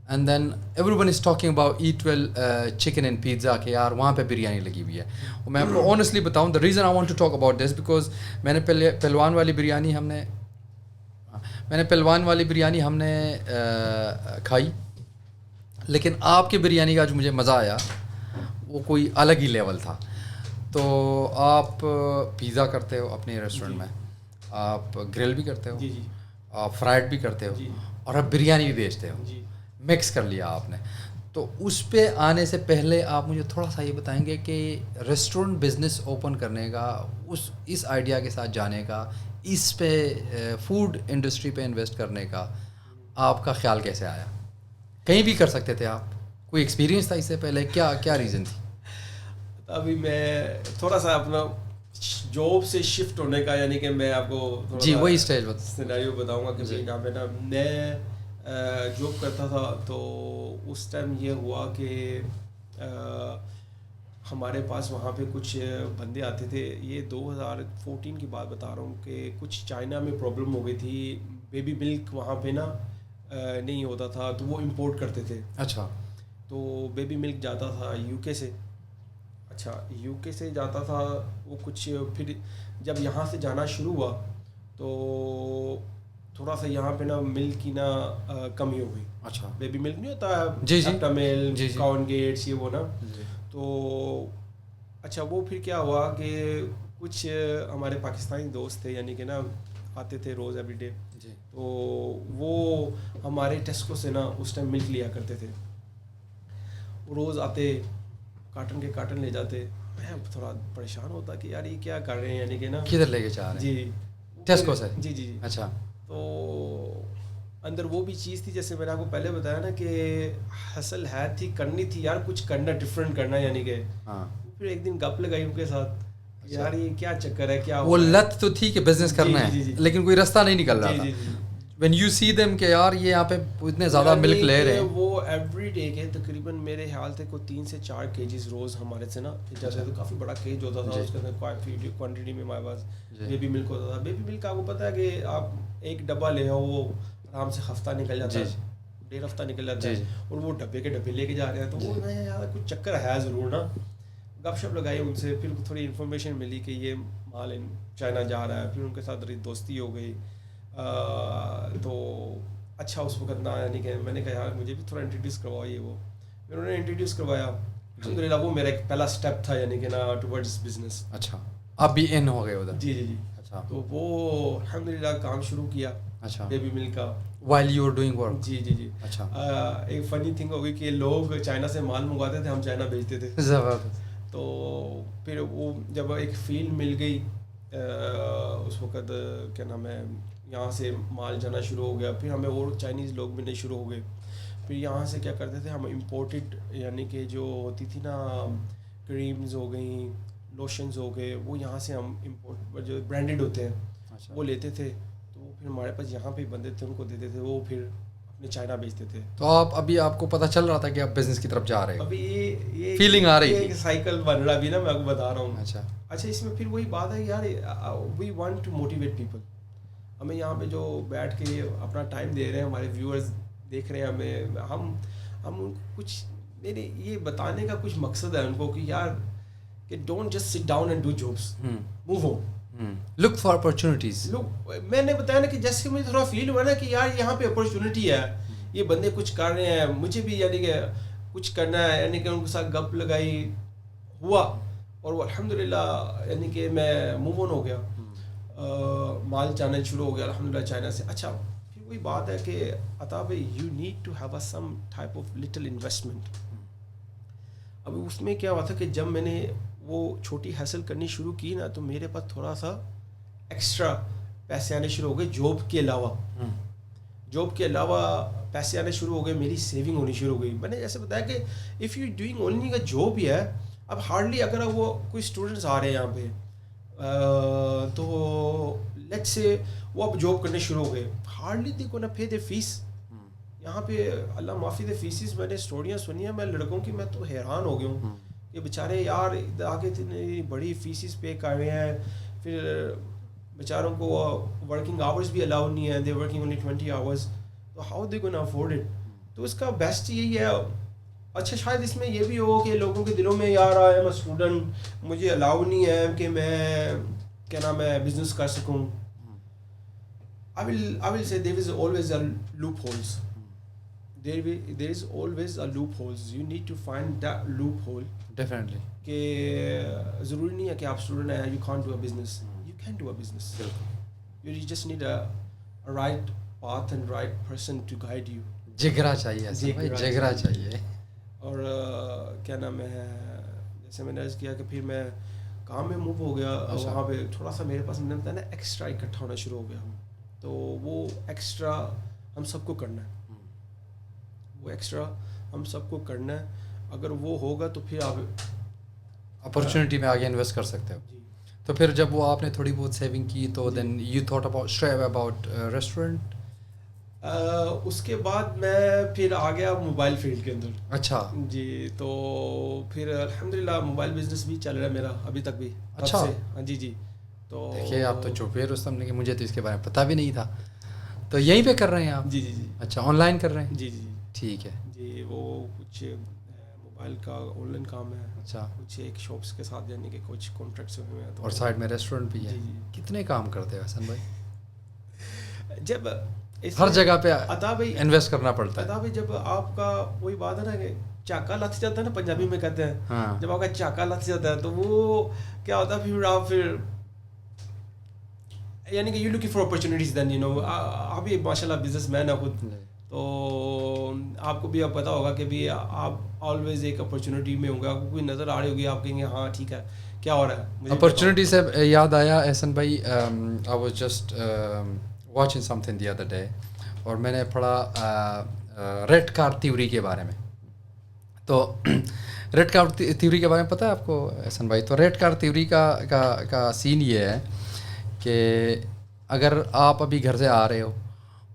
and then everyone is talking about ate well chicken and pizza کہ یار وہاں پہ بریانی لگی ہوئی ہے. اور میں آپ کو آنیسٹلی بتاؤں, the reason I want to talk about this because میں نے پہلوان والی بریانی ہم نے کھائی, لیکن آپ کی بریانی کا جو مجھے مزہ آیا وہ کوئی الگ ہی لیول تھا. تو آپ پیزا کرتے ہو اپنے ریسٹورنٹ میں, آپ گرل بھی کرتے ہو, آپ فرائڈ بھی کرتے ہو, اور آپ بریانی بھی بیچتے ہو, مکس کر لیا آپ نے. تو اس پہ آنے سے پہلے آپ مجھے تھوڑا سا یہ بتائیں گے کہ ریسٹورنٹ بزنس اوپن کرنے کا, اس آئیڈیا کے ساتھ جانے کا, اس پہ فوڈ انڈسٹری پہ انویسٹ کرنے کا آپ کا خیال کیسے آیا؟ کہیں بھی کر سکتے تھے آپ, کوئی ایکسپیرینس تھا اس سے پہلے, کیا ریزن تھی؟
ابھی میں تھوڑا سا اپنا جاب سے شفٹ ہونے کا, یعنی کہ میں آپ کو
جی وہی اسٹیج
سیناریو بتاؤں گا کہ یہاں پہ نا میں جاب کرتا تھا. تو اس ٹائم یہ ہوا کہ ہمارے پاس وہاں پہ کچھ بندے آتے تھے. یہ 2014 کی بات بتا رہا ہوں کہ کچھ چائنا میں پرابلم ہو گئی تھی, بیبی ملک وہاں پہ نا نہیں ہوتا تھا, تو وہ امپورٹ کرتے تھے.
اچھا.
تو بیبی ملک جاتا تھا یو کے سے. اچھا یو کے سے جاتا تھا وہ کچھ, پھر جب یہاں سے جانا شروع ہوا تو تھوڑا سا یہاں پہ نا ملک کی نا کمی ہو گئی.
اچھا.
بیبی ملک نہیں ہوتا ٹمیل, کاؤن گیٹس, یہ وہ نا. تو اچھا وہ پھر کیا ہوا کہ کچھ ہمارے پاکستانی دوست تھے, یعنی کہ نا آتے تھے روز ایوری ڈے. تو وہ ہمارے ٹیسکو سے نا اس ٹائم ملک لیا کرتے تھے. روز آتے, کارٹن کے کارٹن لے جاتے. میں تھوڑا پریشان ہوتا کہ یار یہ کیا کر رہے ہیں, یعنی کہ نا
کدھر لے کے جا رہے ہیں؟
جی
ٹیسکو سے.
جی.
اچھا.
تو اندر وہ بھی چیز تھی, جیسے میں نے آپ کو پہلے بتایا نا کہ حاصل ہے تھی, کرنی تھی یار, کچھ کرنا, ڈفرینٹ کرنا, یعنی کہ پھر ایک دن گپ لگائی ان کے ساتھ, یار یہ کیا چکر ہے, کیا
وہ لت تو تھی کہ بزنس کرنا ہے, لیکن کوئی راستہ نہیں نکل رہا تھا. when you see them کہ یار یہ یہاں پہ اتنے زیادہ ملک لے رہے ہیں.
وہ ایوری ڈے کے تقریباً میرے خیال سے کوئی 3 سے 4 کیجز روز ہمارے سے نا جیسے, تو کافی بڑا کیج ہوتا تھا, اس کے اندر کافی کوانٹٹی میں ہمارے پاس بیبی ملک ہوتا تھا. بیبی ملک آپ کو پتہ ہے کہ آپ ایک ڈبہ لے آؤ, وہ آرام سے ہفتہ نکل جاتا ہے, 1.5 ہفتہ نکل جاتا ہے, اور وہ ڈبے کے ڈبے لے کے جا رہے ہیں. تو وہ میں یار کچھ چکر ہے ضرور نا. گپ شپ لگائی ان سے, پھر تھوڑی انفارمیشن ملی کہ یہ مال چائنا جا رہا ہے. پھر ان کے ساتھ دوستی ہو گئی. تو اچھا اس وقت نہ, یعنی کہ میں نے کہا یار مجھے بھی تھوڑا انٹروڈیوس کرواؤ, یہ وہ پھر انہوں نے انٹروڈیوس کروایا. الحمدللہ وہ میرا ایک پہلا اسٹیپ تھا, یعنی کہ نا ٹورڈز بزنس.
اچھا, آپ بھی ان ہو گئے ادھر؟
جی.
اچھا.
تو وہ الحمدللہ کام شروع کیا. اچھا. بیبی ملک کا
while you were doing work.
جی.
اچھا.
ایک فنی تھنگ ہو گئی کہ لوگ چائنا سے مال منگواتے تھے, ہم چائنا بھیجتے تھے.
زبردست.
تو پھر وہ جب ایک فیلڈ مل گئی اس وقت, کیا نام ہے, یہاں سے مال جانا شروع ہو گیا. پھر ہمیں اور چائنیز لوگ ملنے شروع ہو گئے. پھر یہاں سے کیا کرتے تھے ہم, امپورٹڈ یعنی کہ جو ہوتی تھی نا کریمز ہو گئیں, لوشنز ہو گئے, وہ یہاں سے ہم امپورٹ جو برانڈیڈ ہوتے ہیں وہ لیتے تھے. تو پھر ہمارے پاس یہاں پہ بندے تھے, ان کو دیتے تھے, وہ پھر اپنے چائنا بیچتے تھے.
تو آپ کو پتہ چل رہا تھا کہ آپ بزنس کی طرف جا رہے ہیں؟
ابھی یہ
فیلنگ آ رہی ہے,
سائیکل بن رہا بھی نا, میں آپ کو بتا رہا ہوں.
اچھا.
اس میں پھر وہی بات ہے یار, we want to motivate people. ہمیں یہاں پہ جو بیٹھ کے اپنا ٹائم دے رہے ہیں, ہمارے ویورز دیکھ رہے ہیں ہمیں, ہم کچھ میرے یہ بتانے کا کچھ مقصد ہے ان کو کہ یار کہ don't just sit down and do jobs, move on,
look for opportunities.
میں نے بتایا نا کہ جیسے مجھے تھوڑا فیل ہوا نا کہ یار یہاں پہ اپرچونیٹی ہے, یہ بندے کچھ کر رہے ہیں, مجھے بھی یعنی کہ کچھ کرنا ہے. یعنی کہ ان کے ساتھ گپ لگائی ہوا, اور وہ الحمدللہ یعنی کہ میں موو آن ہو گیا, مال جانا شروع ہو گیا الحمدللہ چائنا سے. اچھا پھر وہی بات ہے کہ عطا بھائی, you need to have some type of little investment. ابھی اس میں کیا ہوا تھا کہ جب میں نے وہ چھوٹی حاصل کرنی شروع کی نا, تو میرے پاس تھوڑا سا ایکسٹرا پیسے آنے شروع ہو گئے جاب کے علاوہ. جاب کے علاوہ پیسے آنے شروع ہو گئے, میری سیونگ ہونی شروع ہو گئی. میں نے جیسے بتایا کہ اف یو ڈوئنگ اونلی کا جاب ہی ہے, اب ہارڈلی اگر وہ کوئی اسٹوڈنٹس آ رہے ہیں یہاں پہ تو لیٹ سے وہ اب جاب کرنے شروع ہو گئے, ہارڈلی دے گونا پے دے فیس. یہاں پہ اللہ معافی دے فیسز, میں نے اسٹوریاں سنی ہیں میں لڑکوں کی, میں تو حیران ہو گیا ہوں کہ بیچارے یار آگے اتنی بڑی فیسز پے کر رہے ہیں, پھر بیچاروں کو ورکنگ آورس بھی الاؤ نہیں ہے, دے ورکنگ اونلی 20 آورس, تو how they gonna afford it. تو اس کا بیسٹ یہی ہے. اچھا شاید اس میں یہ بھی ہو کہ لوگوں کے دلوں میں یار آئی ایم اے اسٹوڈنٹ, مجھے الاؤ نہیں ہے کہ میں کیا نام ہے بزنس کر سکوں. I will say there is always a loopholes. There is always a loopholes. You need to find that loophole.
Definitely.
کہ ضروری نہیں ہے کہ آپ اسٹوڈنٹ ہیں, you can't do a business. You can do a business. You just need a right path and right person to guide you.
جگرا چاہیے, جگرا چاہیے.
اور کیا نام ہے, جیسے میں نے عرض کیا کہ پھر میں کام میں موو ہو گیا, وہاں پہ تھوڑا سا میرے پاس میں نے بتایا نا ایکسٹرا اکٹھا ہونا شروع ہو گیا. تو وہ ایکسٹرا ہم سب کو کرنا ہے, وہ ایکسٹرا ہم سب کو کرنا ہے. اگر وہ ہوگا تو پھر آپ
اپرچونٹی میں آگے انویسٹ کر سکتے ہو. تو پھر جب وہ آپ نے تھوڑی بہت سیونگ کی تو then you thought about restaurant.
اس کے بعد میں پھر آ گیا موبائل فیلڈ کے اندر.
اچھا
جی, تو پھر الحمدللہ موبائل بزنس بھی چل رہا ہے میرا ابھی تک بھی.
اچھا,
ہاں جی. تو
دیکھیے آپ تو چھپے رستم نے کہ مجھے تو اس کے بارے میں پتہ بھی نہیں تھا. تو یہیں پہ کر رہے ہیں آپ؟
جی.
اچھا, آن لائن کر رہے ہیں؟
جی.
ٹھیک ہے
جی, وہ کچھ موبائل کا آن لائن کام ہے.
اچھا,
کچھ ایک شاپس کے ساتھ یعنی کہ کچھ کانٹریکٹس ہوئے ہیں.
اور سائڈ میں ریسٹورینٹ بھی ہے. کتنے کام کرتے ہیں حسن بھائی؟
جب
ہر جگہ پہ
عطا بھائی
انویسٹ کرنا پڑتا ہے.
عطا بھائی جب آپ کا وہی بات ہے نا کہ چاکا لت جاتا ہے نا, پنجابی میں کہتے ہیں, جب آپ کا چاکا لت جاتا ہے تو وہ کیا ہوتا ہے, پھر آپ یعنی کہ you looking for opportunities. Then you know آپ بھی ماشاء اللہ بزنس مین ہے خود, تو آپ کو بھی اب پتا ہوگا کہ بھی آپ آلویز ایک اپرچونیٹی میں ہوں گے, آپ کو کوئی نظر آ رہی ہوگی, آپ کہیں گے ہاں ٹھیک ہے کیا ہو رہا ہے.
اپرچونیٹی سے یاد آیا احسن بھائی, I was just watching some thing the other day, اور میں نے پڑھا ریڈ کار تھیوری کے بارے میں. تو ریڈ کار تھیوری کے بارے میں پتہ ہے آپ کو احسن بھائی؟ تو ریڈ کار تھیوری کا سین یہ ہے کہ اگر آپ ابھی گھر سے آ رہے ہو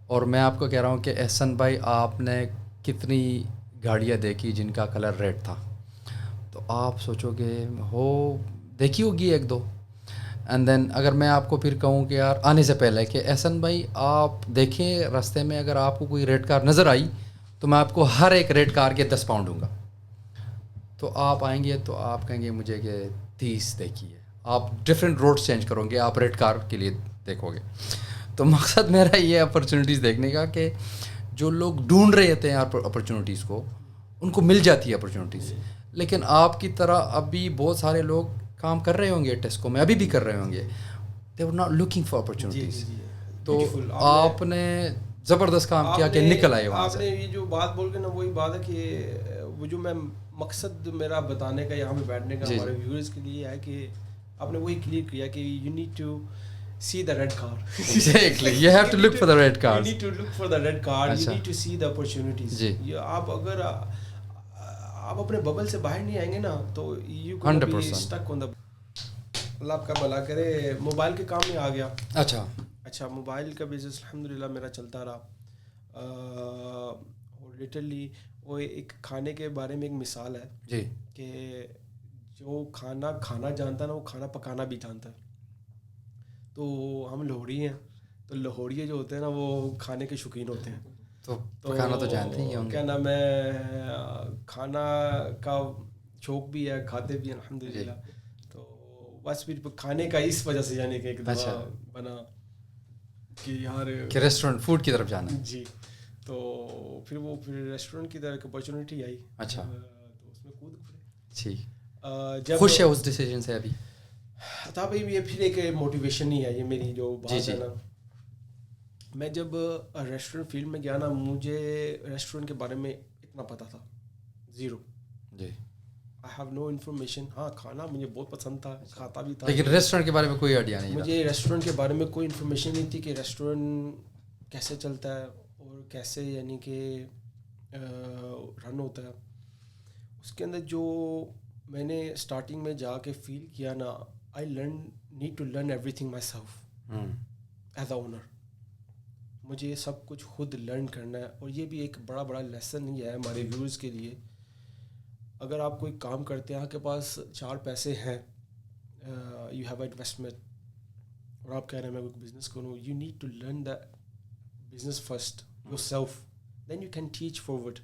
اور میں آپ کو کہہ رہا ہوں کہ احسن بھائی آپ نے کتنی گاڑیاں دیکھی جن کا کلر ریڈ تھا, تو آپ سوچو گے ہو دیکھی ہوگی ایک دو. اینڈ دین اگر میں آپ کو پھر کہوں کہ یار آنے سے پہلے کہ احسن بھائی آپ دیکھیں راستے میں اگر آپ کو کوئی ریڈ کار نظر آئی تو میں آپ کو ہر ایک ریڈ کار کے 10 پاؤنڈ دوں گا. تو آپ آئیں گے تو آپ کہیں گے مجھے کہ 30 دیکھی ہے. آپ ڈفرینٹ روڈس چینج کرو گے, آپ ریڈ کار کے لیے دیکھو گے. تو مقصد میرا یہ اپرچونیٹیز دیکھنے کا کہ جو لوگ ڈھونڈ رہے ہوتے ہیں اپرچونیٹیز کو, ان کو مل جاتی ہے اپرچونیٹیز. لیکن آپ کی طرح ابھی بہت سارے لوگ کام کر رہے ہوں گے ٹیسکو میں, ابھی بھی کر رہے ہوں گے, they were not looking for opportunities. تو آپ نے زبردست کام کیا کہ نکل آئے وہاں سے.
آپ نے یہ جو بات بول کے نا وہی بات ہے کہ وہ جو میں مقصد میرا بتانے کا یہاں پہ بیٹھنے کا ہمارے ویورز کے لیے ہے کہ آپ نے وہی کلیئر کیا کہ you need to see the red car.
Exactly. You have to look for the red cars.
You need to look for the red car. You need to see the opportunities.
جی.
آپ اگر آپ اپنے bubble سے باہر نہیں آئیں گے نا تو you gonna be stuck on the. اللہ آپ کا بھلا کرے. موبائل کے کام میں آ گیا. اچھا موبائل کا بزنس الحمدللہ میرا چلتا رہا. اور لٹرلی وہ ایک کھانے کے بارے میں ایک مثال ہے
جی
کہ جو کھانا جانتا ہے نا وہ کھانا پکانا بھی جانتا ہے. تو ہم لاہوری ہیں, تو لاہوری جو ہوتے ہیں نا وہ کھانے کے شوقین ہوتے ہیں,
تو پکانا تو جانتے ہی ہوں گے.
کیا نام ہے, کھانا کا شوق بھی ہے, کھاتے بھی ہیں الحمدللہ. تو بس پھر کھانے کا اس وجہ سے یعنی کہ ایک دفعہ بنا کہ یار
کہ ریسٹورینٹ فوڈ کی طرف جانا.
جی. تو پھر ریسٹورینٹ کی طرف اپرچونیٹی آئی.
اچھا.
تو اس میں کود پڑے.
ٹھیک. خوش ہے اس ڈیسیجن سے ابھی؟
تھا بھائی یہ پھر ایک موٹیویشن ہی ہے یہ میری جو بات ہے نا. میں جب ریسٹورینٹ فیلڈ میں گیا نا مجھے ریسٹورینٹ کے بارے میں اتنا پتہ تھا زیرو.
جی.
I have no information. ہاں کھانا مجھے بہت پسند تھا, کھاتا بھی تھا,
لیکن ریسٹورینٹ کے بارے میں کوئی آئیڈیا نہیں.
مجھے ریسٹورینٹ کے بارے میں کوئی انفارمیشن نہیں تھی کہ ریسٹورینٹ کیسے چلتا ہے اور اور کیسے یعنی کہ رن ہوتا ہے. اس کے اندر جو میں نے اسٹارٹنگ میں جا کے فیل کیا نا, I need to learn everything myself as a owner. مجھے یہ سب کچھ خود لرن کرنا ہے. اور یہ بھی ایک بڑا لیسن ہی ہے ہمارے ویورز کے لیے. اگر آپ کوئی کام کرتے ہیں, آپ کے پاس 4 پیسے ہیں, یو ہیو اے انویسٹمنٹ, اور آپ کہہ رہے ہیں میں کوئی بزنس کروں, you need to learn the business first yourself, then you can teach forward.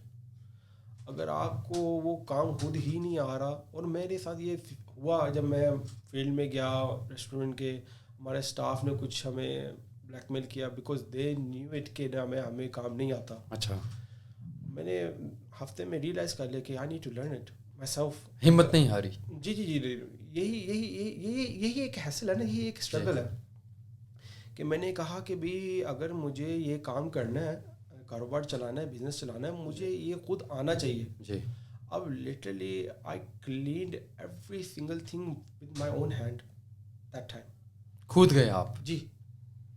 اگر آپ کو وہ کام خود ہی نہیں آ رہا, اور میرے ساتھ یہ ہوا جب میں فیلڈ میں گیا ریسٹورنٹ کے, ہمارے اسٹاف نے کچھ ہمیں بلیک میل کیا بیکاز دے نیو اٹ کہ ہمیں کام نہیں آتا.
اچھا.
میں نے ہفتے میں ریئلائز کر لیا کہ I need to learn it myself.
ہمت نہیں ہاری.
جی, یہی ایک حاصل ہے نا, یہی ایک اسٹرگل ہے کہ میں نے کہا کہ بھی اگر مجھے یہ کام کرنا ہے, کاروبار چلانا ہے, بزنس چلانا ہے, مجھے یہ خود آنا چاہیے.
جی.
اب literally I cleaned every single thing with my own hand that time.
کھود گئے آپ؟
جی.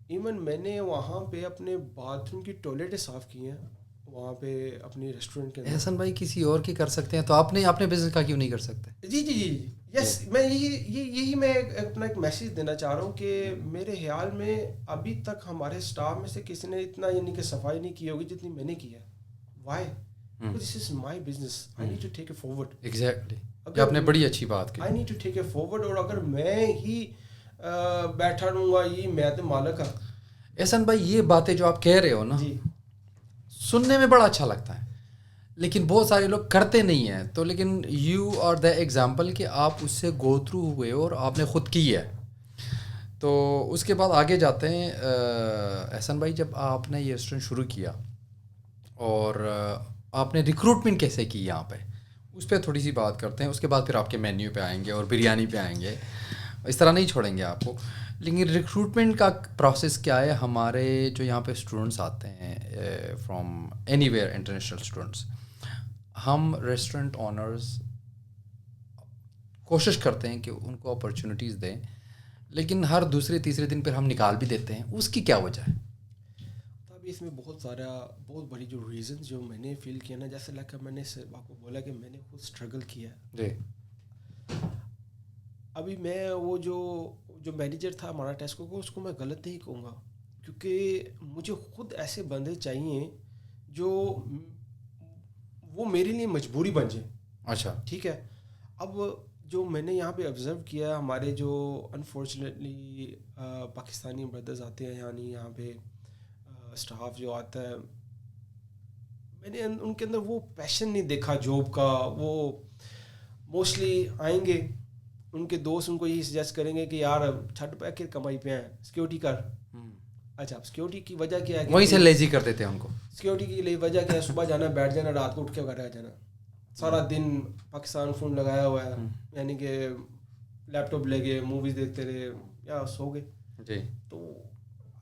ایون میں نے وہاں پہ اپنے باتھ روم کی ٹوائلٹیں صاف کی ہیں وہاں پہ اپنی ریسٹورنٹ کے اندر.
احسن بھائی کسی اور کی کر سکتے ہیں تو آپ نے اپنے بزنس کا کیوں نہیں کر سکتے؟
جی یس, میں یہی میں اپنا ایک میسیج دینا چاہ رہا ہوں کہ میرے خیال میں ابھی تک ہمارے اسٹاف میں سے کسی نے اتنا یعنی کہ صفائی نہیں کی ہوگی جتنی میں نے کی ہے. Why? This is my business, I need to take it forward.
Exactly, یہ آپ نے بڑی اچھی بات کی.
I need to take it forward. اور اگر میں ہی بیٹھا رہوں گا, یہ میں تو مالک ہوں.
احسن بھائی یہ باتیں جو آپ کہہ رہے ہو نا,
جی,
سننے میں بڑا اچھا لگتا ہے, لیکن بہت سارے لوگ کرتے نہیں ہیں. تو لیکن یو آر دا ایگزامپل کہ آپ اس سے گو تھرو ہوئے اور آپ نے خود کی ہے. تو اس کے بعد آگے جاتے ہیں. احسن بھائی جب آپ نے یہ ریسٹورینٹ شروع کیا اور آپ نے ریکروٹمنٹ کیسے کی یہاں پہ, اس پہ تھوڑی سی بات کرتے ہیں. اس کے بعد پھر آپ کے مینیو پہ آئیں گے اور بریانی پہ آئیں گے. اس طرح نہیں چھوڑیں گے آپ کو. لیکن ریکروٹمنٹ کا پروسیس کیا ہے؟ ہمارے جو یہاں پہ اسٹوڈنٹس آتے ہیں from any where, international students, ہم ریسٹورنٹ اونرز کوشش کرتے ہیں کہ ان کو اپرچونیٹیز دیں, لیکن ہر دوسرے تیسرے دن پھر ہم نکال بھی دیتے ہیں. اس کی کیا وجہ ہے؟
ابھی اس میں بہت بڑی جو ریزنز جو میں نے فیل کیا نا, جیسے لگا میں نے آپ کو بولا کہ میں نے خود اسٹرگل کیا ہے.
جی.
ابھی میں وہ جو مینیجر تھا ہمارا ٹیسکو کو, اس کو میں غلط نہیں کہوں گا, کیونکہ مجھے خود ایسے بندے چاہیے جو وہ میرے لیے مجبوری بن جائیں.
اچھا
ٹھیک ہے. اب جو میں نے یہاں پہ آبزرو کیا, ہمارے جو انفارچونیٹلی پاکستانی بردرز آتے ہیں, یعنی یہاں پہ اسٹاف جو آتا ہے, میں نے ان کے اندر وہ پیشن نہیں دیکھا جاب کا. وہ موسٹلی آئیں گے, ان کے دوست ان کو یہی سجیسٹ کریں گے کہ یار چھٹ پہ کے کمائی پہ ہیں, سیکیورٹی کر. اچھا, سیکیورٹی کی وجہ کیا ہے؟
وہیں سے لیزی کر دیتے ہیں ان کو.
سیکیورٹی کی وجہ کیا ہے؟ صبح جانا, بیٹھ جانا, رات کو اٹھ کے گھر آ جانا, سارا دن پاکستان فون لگایا ہوا ہے, یعنی کہ لیپ ٹاپ لے گئے, موویز دیکھتے رہے یا سو گئے.
جی.
تو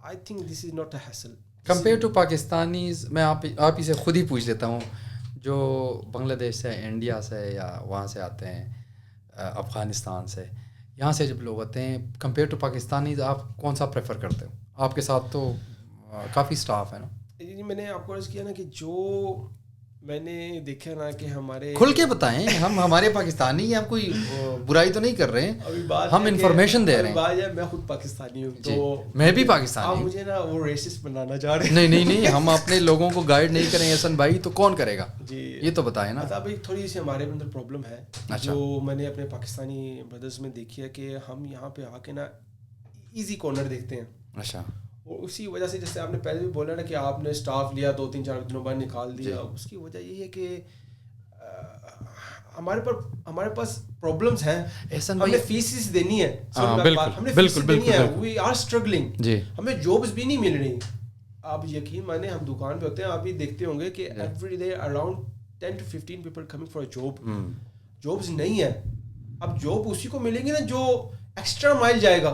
I think this is not a hassle
compare to Pakistanis. میں آپ ہی سے خود ہی پوچھ لیتا ہوں, جو بنگلہ دیش سے, انڈیا سے یا وہاں سے آتے ہیں, افغانستان سے, یہاں سے جب لوگ آتے ہیں, کمپیئر ٹو پاکستانیز آپ کون سا پریفر کرتے ہو؟ آپ کے ساتھ تو کافی اسٹاف ہے نا.
جی, میں نے آپ کو عرض کیا نا کہ جو میں نے دیکھا نا کہ ہمارے,
کھل کے بتائیں, ہمارے پاکستانی ہیں, ہم کوئی برائی تو نہیں کر رہے ہیں, ہم انفارمیشن دے رہے ہیں.
بات ہے میں خود پاکستانی ہوں, تو
میں بھی پاکستانی ہوں.
آپ مجھے نا وہ ریسسٹ بنانا چاہ رہے ہیں.
نہیں, ہم اپنے لوگوں کو گائیڈ نہیں کریں احسن بھائی, تو کون کرے گا؟
جی,
یہ تو بتائیں نا.
ابھی تھوڑی سی ہمارے اندر پرابلم ہے جو میں نے اپنے پاکستانی بردرز میں دیکھی ہے, کہ ہم یہاں پہ آ کے نا ایزی کارنر دیکھتے ہیں.
اچھا.
اور اسی وجہ سے جیسے آپ نے پہلے بھی بولا نا کہ آپ نے اسٹاف لیا, 2-3-4 دنوں بعد نکال دیا, اس کی وجہ یہ ہے کہ ہمارے پاس پرابلمس ہیں. ہم نے فیسز دینی ہے, ہم نے فیسز دینی ہے, وی آر اسٹرگلنگ, ہمیں جابس بھی نہیں مل رہی. آپ یقین مانیں, ہم دکان پہ ہوتے ہیں, آپ بھی دیکھتے ہوں گے کہ every day around 10 to 15 people coming for a job. Jobs نہیں ہے. اب جاب اسی کو ملیں گی نا جو ایکسٹرا مائل جائے گا.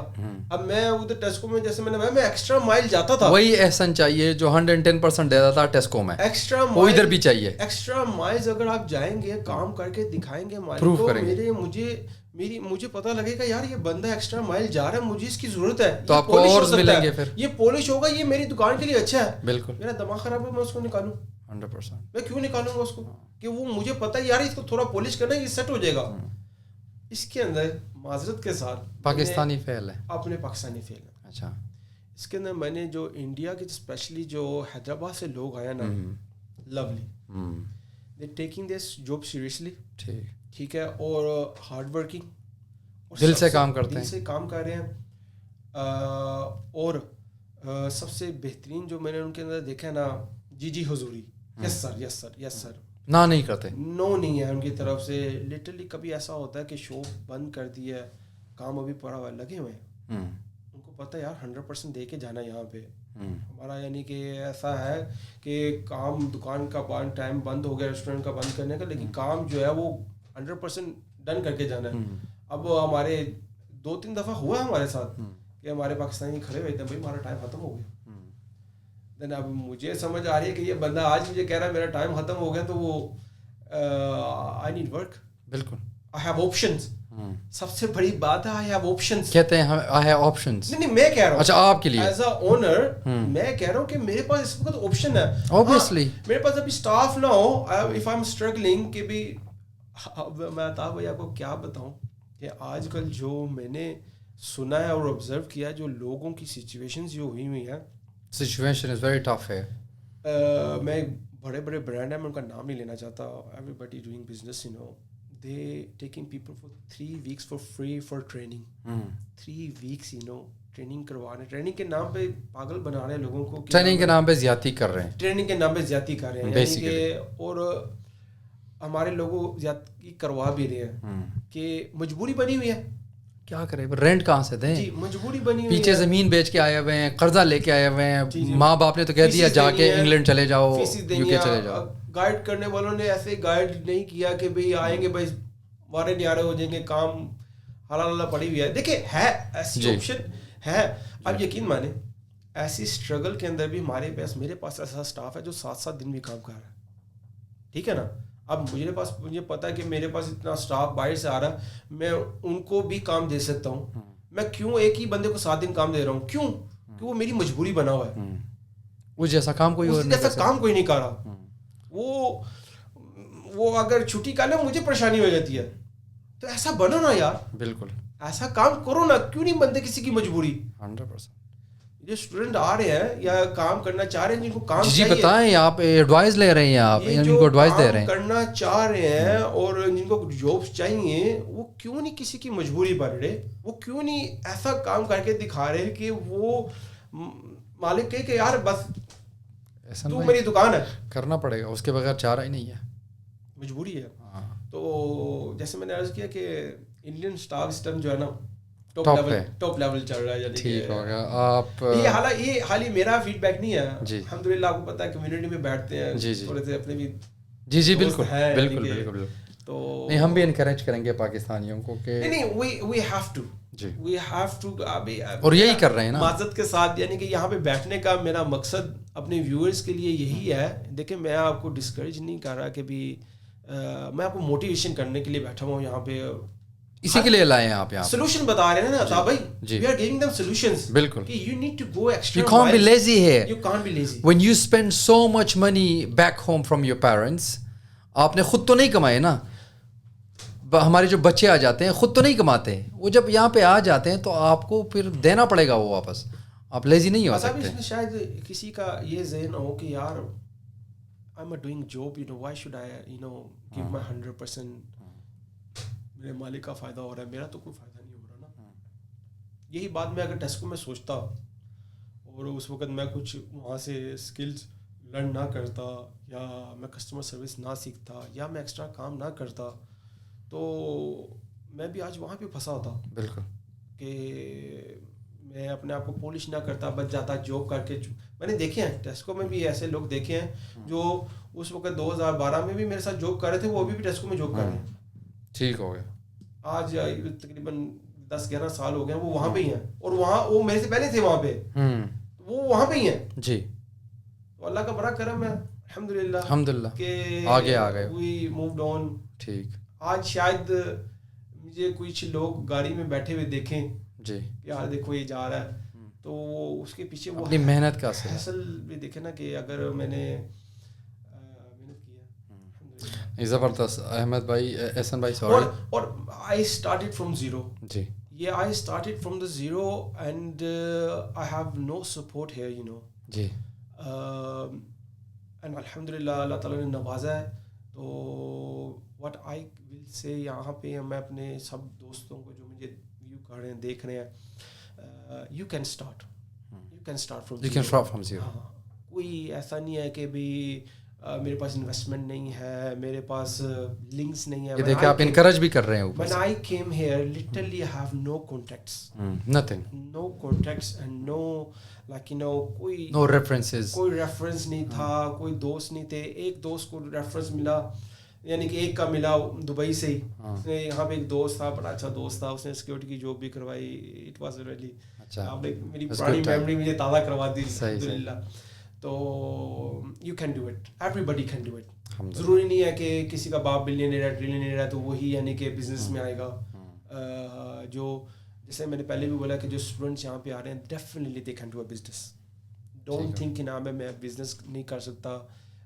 اب میں ادھر ٹیسکو میں جیسے میں ایکسٹرا مائل جاتا تھا,
وہی احسن چاہیے جو 110% دیتا تھا ٹیسکو میں,
ایکسٹرا
وہ ادھر بھی چاہیے.
ایکسٹرا مائلز اگر آپ جائیں گے, کام کر کے دکھائیں گے مائل کو, مجھے پتہ لگے گا یار یہ بندہ ایکسٹرا مائل جا رہا ہے, مجھے اس کی ضرورت ہے,
تو آپ کو اور ملیں گے پھر,
یہ پالش ہوگا, یہ میری دکان کے لیے اچھا ہے.
بالکل,
میرا دماغ خراب ہے, میں اس کو نکالوں
100%.
میں کیوں نکالوں گا اس کو, کہ وہ مجھے پتہ ہے یار اس کو تھوڑا پالش کرنا ہے, یہ سیٹ ہو جائے گا. اس کے اندر معذرت کے ساتھ
پاکستانی فعل ہے,
اپنے پاکستانی فعل ہے.
اچھا,
اس کے اندر میں نے جو انڈیا کے اسپیشلی جو حیدرآباد سے لوگ آئے نا, lovely, they taking this job seriously, ٹھیک ہے, اور ہارڈ ورکنگ,
دل سے کام کرتے ہیں,
دل سے کام کر رہے ہیں. اور سب سے بہترین جو میں نے ان کے اندر دیکھا ہے نا, جی حضوری, یس سر یس سر یس سر,
نہ نہیں کرتے,
نو نہیں ہے ان کی طرف سے. لٹرلی کبھی ایسا ہوتا ہے کہ شاپ بند کر دی ہے, کام ابھی پڑا ہوا ہے, لگے ہوئے ہیں, ان کو پتہ ہے یار 100% دے کے جانا ہے یہاں پہ. ہمارا یعنی کہ ایسا ہے کہ کام دکان کا ٹائم بند ہو گیا ریسٹورینٹ کا بند کرنے کا, لیکن کام جو ہے وہ 100% ڈن کر کے جانا ہے. اب ہمارے 2-3 دفعہ ہوا ہمارے ساتھ کہ ہمارے پاکستانی کھڑے ہوئے تھے, بھائی ہمارا ٹائم ختم ہو گیا. دین اب مجھے سمجھ آ رہی ہے کہ یہ بندہ آج مجھے کہہ رہا ہے میرا ٹائم ختم ہو گیا, تو وہ آئی نیڈ ورک,
بالکل,
آئی ہیو آپشنز. سب سے بڑی بات ہے آئی ہیو آپشنز,
کہتے ہیں آئی ہیو آپشنز.
نہیں میں کہہ رہا ہوں,
اچھا آپ کے لیے
ایز اے اونر میں کہہ رہا ہوں کہ میرے پاس اس وقت آپشن ہے.
obviously
میرے پاس ابھی اسٹاف نہ ہو, اف آئی ایم اسٹرگلنگ, کہ بھی میں عطا بھائی آپ کو کیا بتاؤں کہ آج کل جو میں نے سنا ہے اور آبزرو کیا, جو لوگوں کی سچویشنز جو ہوئی ہیں,
سچویشن از ویری ٹف ہے.
میں بڑے بڑے برانڈ ہیں, میں ان کا نام نہیں لینا چاہتا, everybody doing business, you know, they taking people for 3 weeks for free for training. 3 weeks, you know, training کروا رہے ہیں, ٹریننگ کے نام پہ پاگل بنا رہے ہیں لوگوں کو,
ٹریننگ کے نام پہ زیادتی کر رہے ہیں,
ٹریننگ کے نام پہ زیادتی کر رہے ہیں, یعنی کہ اور ہمارے لوگوں زیادتی کروا بھی رہے ہیں کہ مجبوری بنی ہوئی ہے.
کیا کرے, رینٹ کہاں سے دیں,
جی مجبوری بنی ہوئی ہے,
پیچھے زمین بیچ کے آئے ہوئے ہیں, قرضہ لے کے آئے ہوئے ہیں, ماں باپ نے تو کہہ دیا جا کے انگلینڈ چلے جاؤ, یو کے چلے جاؤ.
گائیڈ کرنے والوں نے ایسے گائیڈ نہیں کیا کہ بھئی آئیں گے, بھائی مارے نیارے ہو جائیں گے, کام حلال اللہ پڑی ہوئی ہے. دیکھیں ہے ایسی آپشن ہے. اب یقین مانیں ایسی اسٹرگل کے اندر بھی میرے پاس ایسا اسٹاف ہے جو 7-7 دن بھی کام کر رہا ہے, ٹھیک ہے نا. اب مجھے پتا ہے کہ میرے پاس اتنا اسٹاف باہر سے آ رہا ہے, میں ان کو بھی کام دے سکتا ہوں. میں کیوں ایک ہی بندے کو 7 دن کام دے رہا ہوں, کیوں کہ وہ میری مجبوری بنا ہوا ہے,
اس جیسا کام کوئی
نہیں کر رہا. وہ اگر چھٹی کر لے مجھے پریشانی ہو جاتی ہے, تو ایسا بنو نا یار,
بالکل
ایسا کام کرو نا, کیوں نہیں بنتے کسی کی مجبوری.
100%
جو اسٹوڈنٹ آ رہے ہیں یا کام کرنا چاہ رہے ہیں, جن کو کام
جی بتائیں, آپ ایڈوائز لے رہے ہیں, آپ ان کو ایڈوائز دے رہے ہیں,
کرنا چاہ رہے ہیں اور جن کو جابس چاہیے, وہ کیوں نہیں کسی کی مجبوری بن رہے, وہ کیوں نہیں ایسا کام کر کے دکھا رہے کہ وہ مالک کہے کہ یار بس تو میری دکان ہے,
کرنا پڑے گا, اس کے بغیر چارہ ہی نہیں ہے,
مجبوری ہے. تو جیسے میں نے عرض کیا کہ انڈین اسٹاف سسٹم جو ہے نا ٹاپ لیول چل رہا ہے, یعنی
ٹھیک ہو گیا. آپ
یہ حالی میرا فیڈ بیک نہیں ہے, الحمدللہ آپ کو پتہ ہے کمیونٹی میں بیٹھتے ہیں, تھوڑے سے اپنے بھی
جی بالکل بالکل, تو نہیں ہم بھی انکریج کریں گے پاکستانیوں کو کہ
نہیں we have to
G
we have to,
اور یہی کر رہے ہیں نا
معذرت کے ساتھ, یعنی کہ یہاں پہ بیٹھنے کا میرا مقصد اپنے ویورز کے لیے یہی ہے. دیکھیں میں آپ کو ڈسکریج نہیں کر رہا کہ بھی میں آپ کو موٹیویشن کرنے کے لیے بیٹھا ہوا ہوں یہاں پہ,
اسی کے لیے لائے ہیں آپ یہاں
سولوشن بتا رہے ہیں نا عطا بھائی, we are giving them solutions.
بالکل,
کہ you need to go extra,
you can't be lazy here,
you can't be lazy
when you spend so much money back home from your parents. آپ نے خود تو نہیں کمائے نا, ہمارے جو بچے آ جاتے ہیں خود تو نہیں کماتے, وہ جب یہاں پہ آ جاتے ہیں تو آپ کو پھر دینا پڑے گا وہ واپس, آپ لیزی نہیں ہو سکتے.
شاید کسی کا یہ ذہن ہو کہ یار I'm doing job, you know, why should I, you know, give my 100%, میرے مالک کا فائدہ ہو رہا ہے, میرا تو کوئی فائدہ نہیں ہو رہا نا. یہی بات میں اگر ٹیسکو میں سوچتا اور اس وقت میں کچھ وہاں سے اسکلز لرن نہ کرتا, یا میں کسٹمر سروس نہ سیکھتا, یا میں ایکسٹرا کام نہ کرتا, تو میں بھی آج وہاں پہ پھنسا ہوتا.
بالکل,
کہ میں اپنے آپ کو پولش نہ کرتا, بچ جاتا جاب کر کے. میں نے دیکھے ہیں ٹیسکو میں بھی ایسے لوگ دیکھے ہیں جو اس وقت 2012 میں بھی میرے ساتھ جاب کر رہے تھے, وہ ابھی بھی ٹیسکو میں جاب کر رہے ہیں.
ٹھیک ہو گیا,
آج تقریباً 10-11 سال ہو گئے وہ وہاں پہ ہی ہیں, اور وہاں وہ میرے سے پہلے تھے وہاں پہ, وہ وہاں پہ ہی ہیں.
جی
تو اللہ کا بڑا کرم ہے الحمدللہ
کہ
آگے
آ گئے,
وی مووڈ آن.
ٹھیک,
آج شاید مجھے کچھ لوگ گاڑی میں بیٹھے ہوئے دیکھیں
جی
یار دیکھو یہ جا رہا ہے تو اس کے پیچھے وہ
اپنی محنت کا اثر
حاصل بھی دیکھے نا کہ اگر میں نے محنت کی ہے.
زبردست. احمد بھائی, احسن بھائی سوری.
اور I started from zero.
G
Yeah, I started from the zero and I have no support here, you know.
G
and الحمدللہ اللہ تعالیٰ نے نوازا ہے. تو what I will say یہاں پہ میں اپنے سب دوستوں کو جو مجھے ویو کر رہے ہیں دیکھ رہے ہیں, you can start from
you can start from zero.
ہاں, کوئی ایسا نہیں ہے کہ بھی میرے پاس انویسٹمنٹ نہیں ہے, میرے پاس لنکس نہیں ہے.
یہ دیکھیں آپ انکریج بھی کر رہے ہیں اوپر
When I came here, literally I have no contacts.
nothing.
No contacts and no like you know کوئی
no references.
کوئی ریفرنس نہیں تھا, کوئی دوست نہیں تھے. ایک دوست کو ریفرنس ملا, یعنی کہ ایک کا ملا دبئی سے ہی. اس نے یہاں پہ ایک دوست تھا, بڑا اچھا دوست تھا, اس نے سیکورٹی کی جاب بھی کروائی. اٹ واز ریئلی اچھا, آپ نے میری پرانی میموری مجھے تازہ کروا دی الحمدللہ. تو you can do it, everybody can do it. ضروری نہیں ہے کہ کسی کا باپ بلینئر ہے ٹریلینئر ہے تو وہی یعنی کہ بزنس میں آئے گا. جو جیسے میں نے پہلے بھی بولا کہ جو اسٹوڈنٹس یہاں پہ آ رہے ہیں definitely they can do a business. Don't think کہ نام ہے میں بزنس نہیں کر سکتا,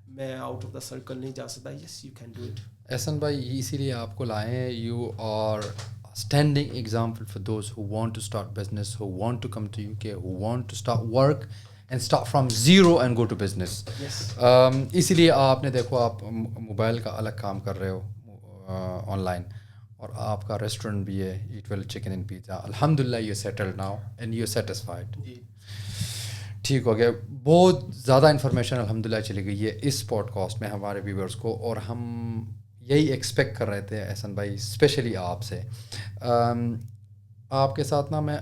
میں آؤٹ آف دا سرکل نہیں جا سکتا. Yes you can do it.
Ahsan بھائی اسی لیے آپ کو لائے ہیں. You are standing example for those who want to start business, who want to come to UK, who want to start work and start from zero and go to business. اسی لیے آپ نے دیکھو آپ موبائل کا الگ کام کر رہے ہو آن لائن, اور آپ کا ریسٹورینٹ بھی ہے eat well chicken and pizza. الحمدللہ you settled now and you satisfied. ٹھیک ہو گیا. بہت زیادہ انفارمیشن الحمدللہ چلی گئی ہے اس پوڈ کاسٹ میں ہمارے ویورس کو, اور ہم یہی ایکسپیکٹ کر رہے تھے احسن بھائی اسپیشلی آپ سے. آپ کے ساتھ نا میں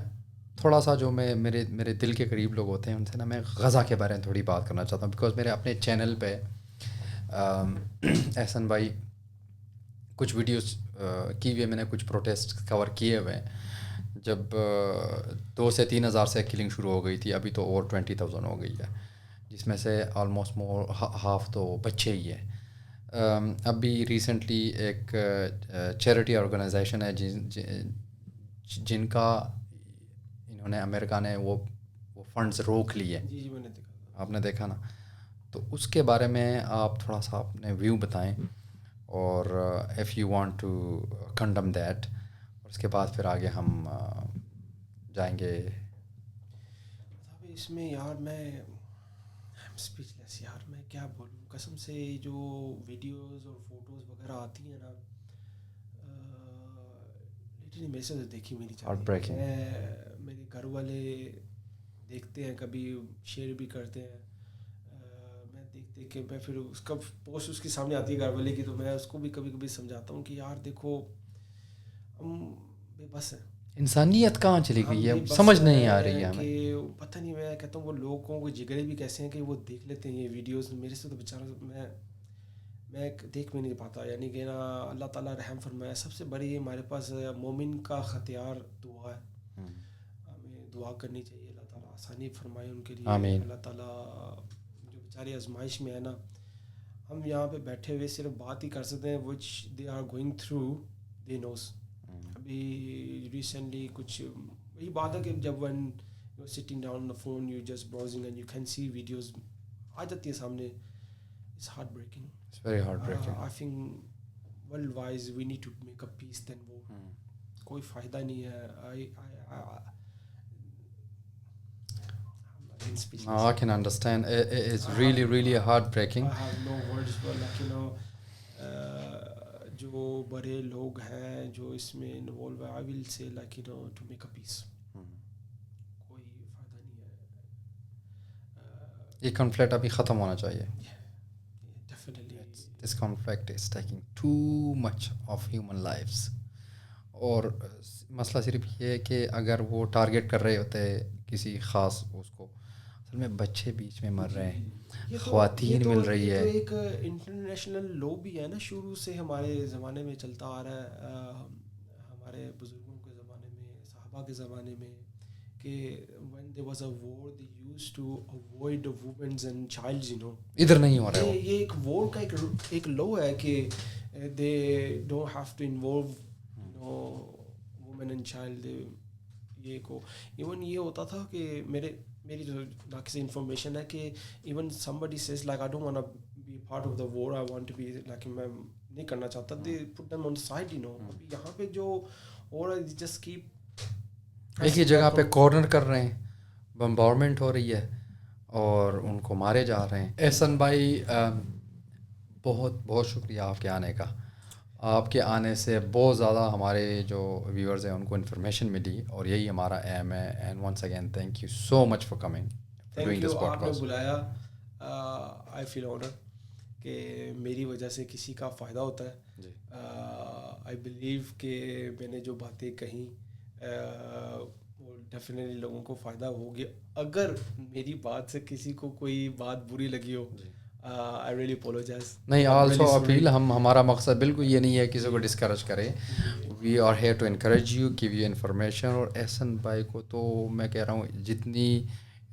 تھوڑا سا جو میں میرے دل کے قریب لوگ ہوتے ہیں ان سے نا میں غزہ کے بارے میں تھوڑی بات کرنا چاہتا ہوں, بیکاز میرے اپنے چینل پہ احسن بھائی کچھ ویڈیوز کی ہوئے, میں نے کچھ پروٹیسٹ کور کیے ہوئے ہیں. جب 2,000 سے 3,000 سے کلنگ شروع ہو گئی تھی, ابھی تو اور 20,000 ہو گئی ہے, جس میں سے آلموسٹ ہاف تو بچے ہی ہیں. ابھی ریسنٹلی ایک چیریٹی آرگنائزیشن ہے جن کا انہوں نے امریکہ نے وہ فنڈز روک لیے.
جی میں نے دیکھا,
آپ نے دیکھا نا, تو اس کے بارے میں آپ تھوڑا سا اپنے ویو بتائیں, اور if you want to condemn that, اور اس کے بعد پھر آگے ہم جائیں گے.
اس میں یار میں اسپیچ لیس یار, میں کیا بولوں قسم سے. جو ویڈیوز اور فوٹوز وغیرہ آتی ہیں نا, لیکن میرے سے دیکھی میری چاہتی ہے. میرے گھر والے دیکھتے ہیں, کبھی شیئر بھی کرتے ہیں. میں دیکھتے کہ میں پھر اس کا پوسٹ اس کے سامنے آتی ہے گھر والے کی, تو میں اس کو بھی کبھی کبھی سمجھاتا ہوں کہ یار دیکھو ہم بے بس ہیں.
انسانیت کہاں چلی گئی ہے, سمجھ نہیں آ رہی ہے ہمیں.
کہ پتہ نہیں, میں کہتا ہوں وہ لوگوں کو جگرے بھی کیسے ہیں کہ وہ دیکھ لیتے ہیں یہ ویڈیوز. میرے سے تو بیچارہ میں دیکھ بھی نہیں پاتا. یعنی کہ نا اللہ تعالیٰ رحم فرمائے. سب سے بڑی ہمارے پاس مومن کا ہتھیار دعا ہے. ہمیں دعا کرنی چاہیے, اللہ تعالیٰ آسانی فرمائے ان کے لیے. اللہ تعالیٰ جو بیچارے آزمائش میں ہے نا, ہم یہاں پہ بیٹھے ہوئے صرف بات ہی کر سکتے ہیں وچ دے آر گوئنگ تھرو دے نوز. ابھی ریسنٹلی کچھ وہی بات ہے کہ جب when you're sitting down on the phone, you're just browsing and you can see videos آ جاتی ہیں سامنے. It's heartbreaking.
It's very heartbreaking.
I think world wise we need to make a peace then war. کوئی فائدہ نہیں ہے.
I can understand. It's really really heartbreaking.
I have no words for like you know جو بڑے لوگ ہیں جو اس میں انوالو ہے, I will say like you know to make a peace. کوئی فائدہ نہیں ہے.
یہ کنفلکٹ ابھی ختم ہونا چاہیے.
Definitely
this conflict is taking too much of human lifes. اور مسئلہ صرف یہ ہے کہ اگر وہ ٹارگیٹ کر رہے ہوتے کسی خاص اس کو, اصل میں بچے بیچ میں مر رہے ہیں, خواتین مل رہی ہے.
ایک انٹرنیشنل لو بھی ہے نا, شروع سے ہمارے زمانے میں چلتا آ رہا ہے, ہمارے بزرگوں کے زمانے میں, صحابہ کے زمانے میں, کہ when there was a war they used to avoid women and childs, you know.
ادھر نہیں ہو رہا ہے.
یہ ایک وار کا ایک لو ہے کہ they don't have to involve woman and child یہ کو ایون یہ ہوتا تھا کہ میری جو ناقص انفارمیشن ہے کہ even somebody says like I don't want to be part of the war, I want to be like میں نہیں کرنا چاہتا, they put them on the side, you know. یہاں پہ جو ہو رہا ہے just keep
ایک ہی جگہ پہ کارنر کر رہے ہیں, بمبارمنٹ ہو رہی ہے اور ان کو مارے جا رہے ہیں. احسن بھائی بہت بہت شکریہ آپ کے آنے کا. آپ کے آنے سے بہت زیادہ ہمارے جو ویورز ہیں ان کو انفارمیشن ملی اور یہی ہمارا ایم ہے. And once again thank you so much for coming doing this pod
آپ نے
کاسٹ.
بلایا. آئی فیل آنر کہ میری وجہ سے کسی کا فائدہ ہوتا ہے.
جی
آئی بلیو کہ میں نے جو باتیں کہیں وہ ڈیفینیٹلی لوگوں کو فائدہ ہوگی. اگر میری بات سے کسی کو کوئی بات بری لگی ہو, I really apologize.
نہیں, آلسو اپیل, ہمارا مقصد بالکل یہ نہیں ہے کسی کو ڈسکریج کرے. We are here to encourage you, give you information. اور احسن بھائی کو تو میں کہہ رہا ہوں جتنی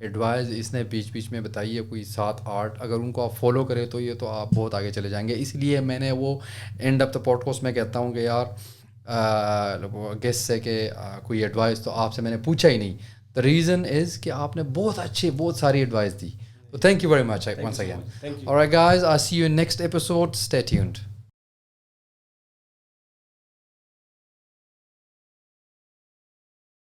ایڈوائز اس نے بیچ بیچ میں بتائی ہے, کوئی 7-8, اگر ان کو آپ فالو کرے تو یہ تو آپ بہت آگے چلے جائیں گے. اس لیے میں نے وہ end of the podcast میں کہتا ہوں کہ یار گیسٹ سے کہ کوئی ایڈوائز تو آپ سے میں نے پوچھا ہی نہیں. دا ریزن از کہ آپ نے بہت ساری ایڈوائز دی. So thank you very much once again.
Thank you.
All right, guys, I'll see you in next episode. Stay tuned.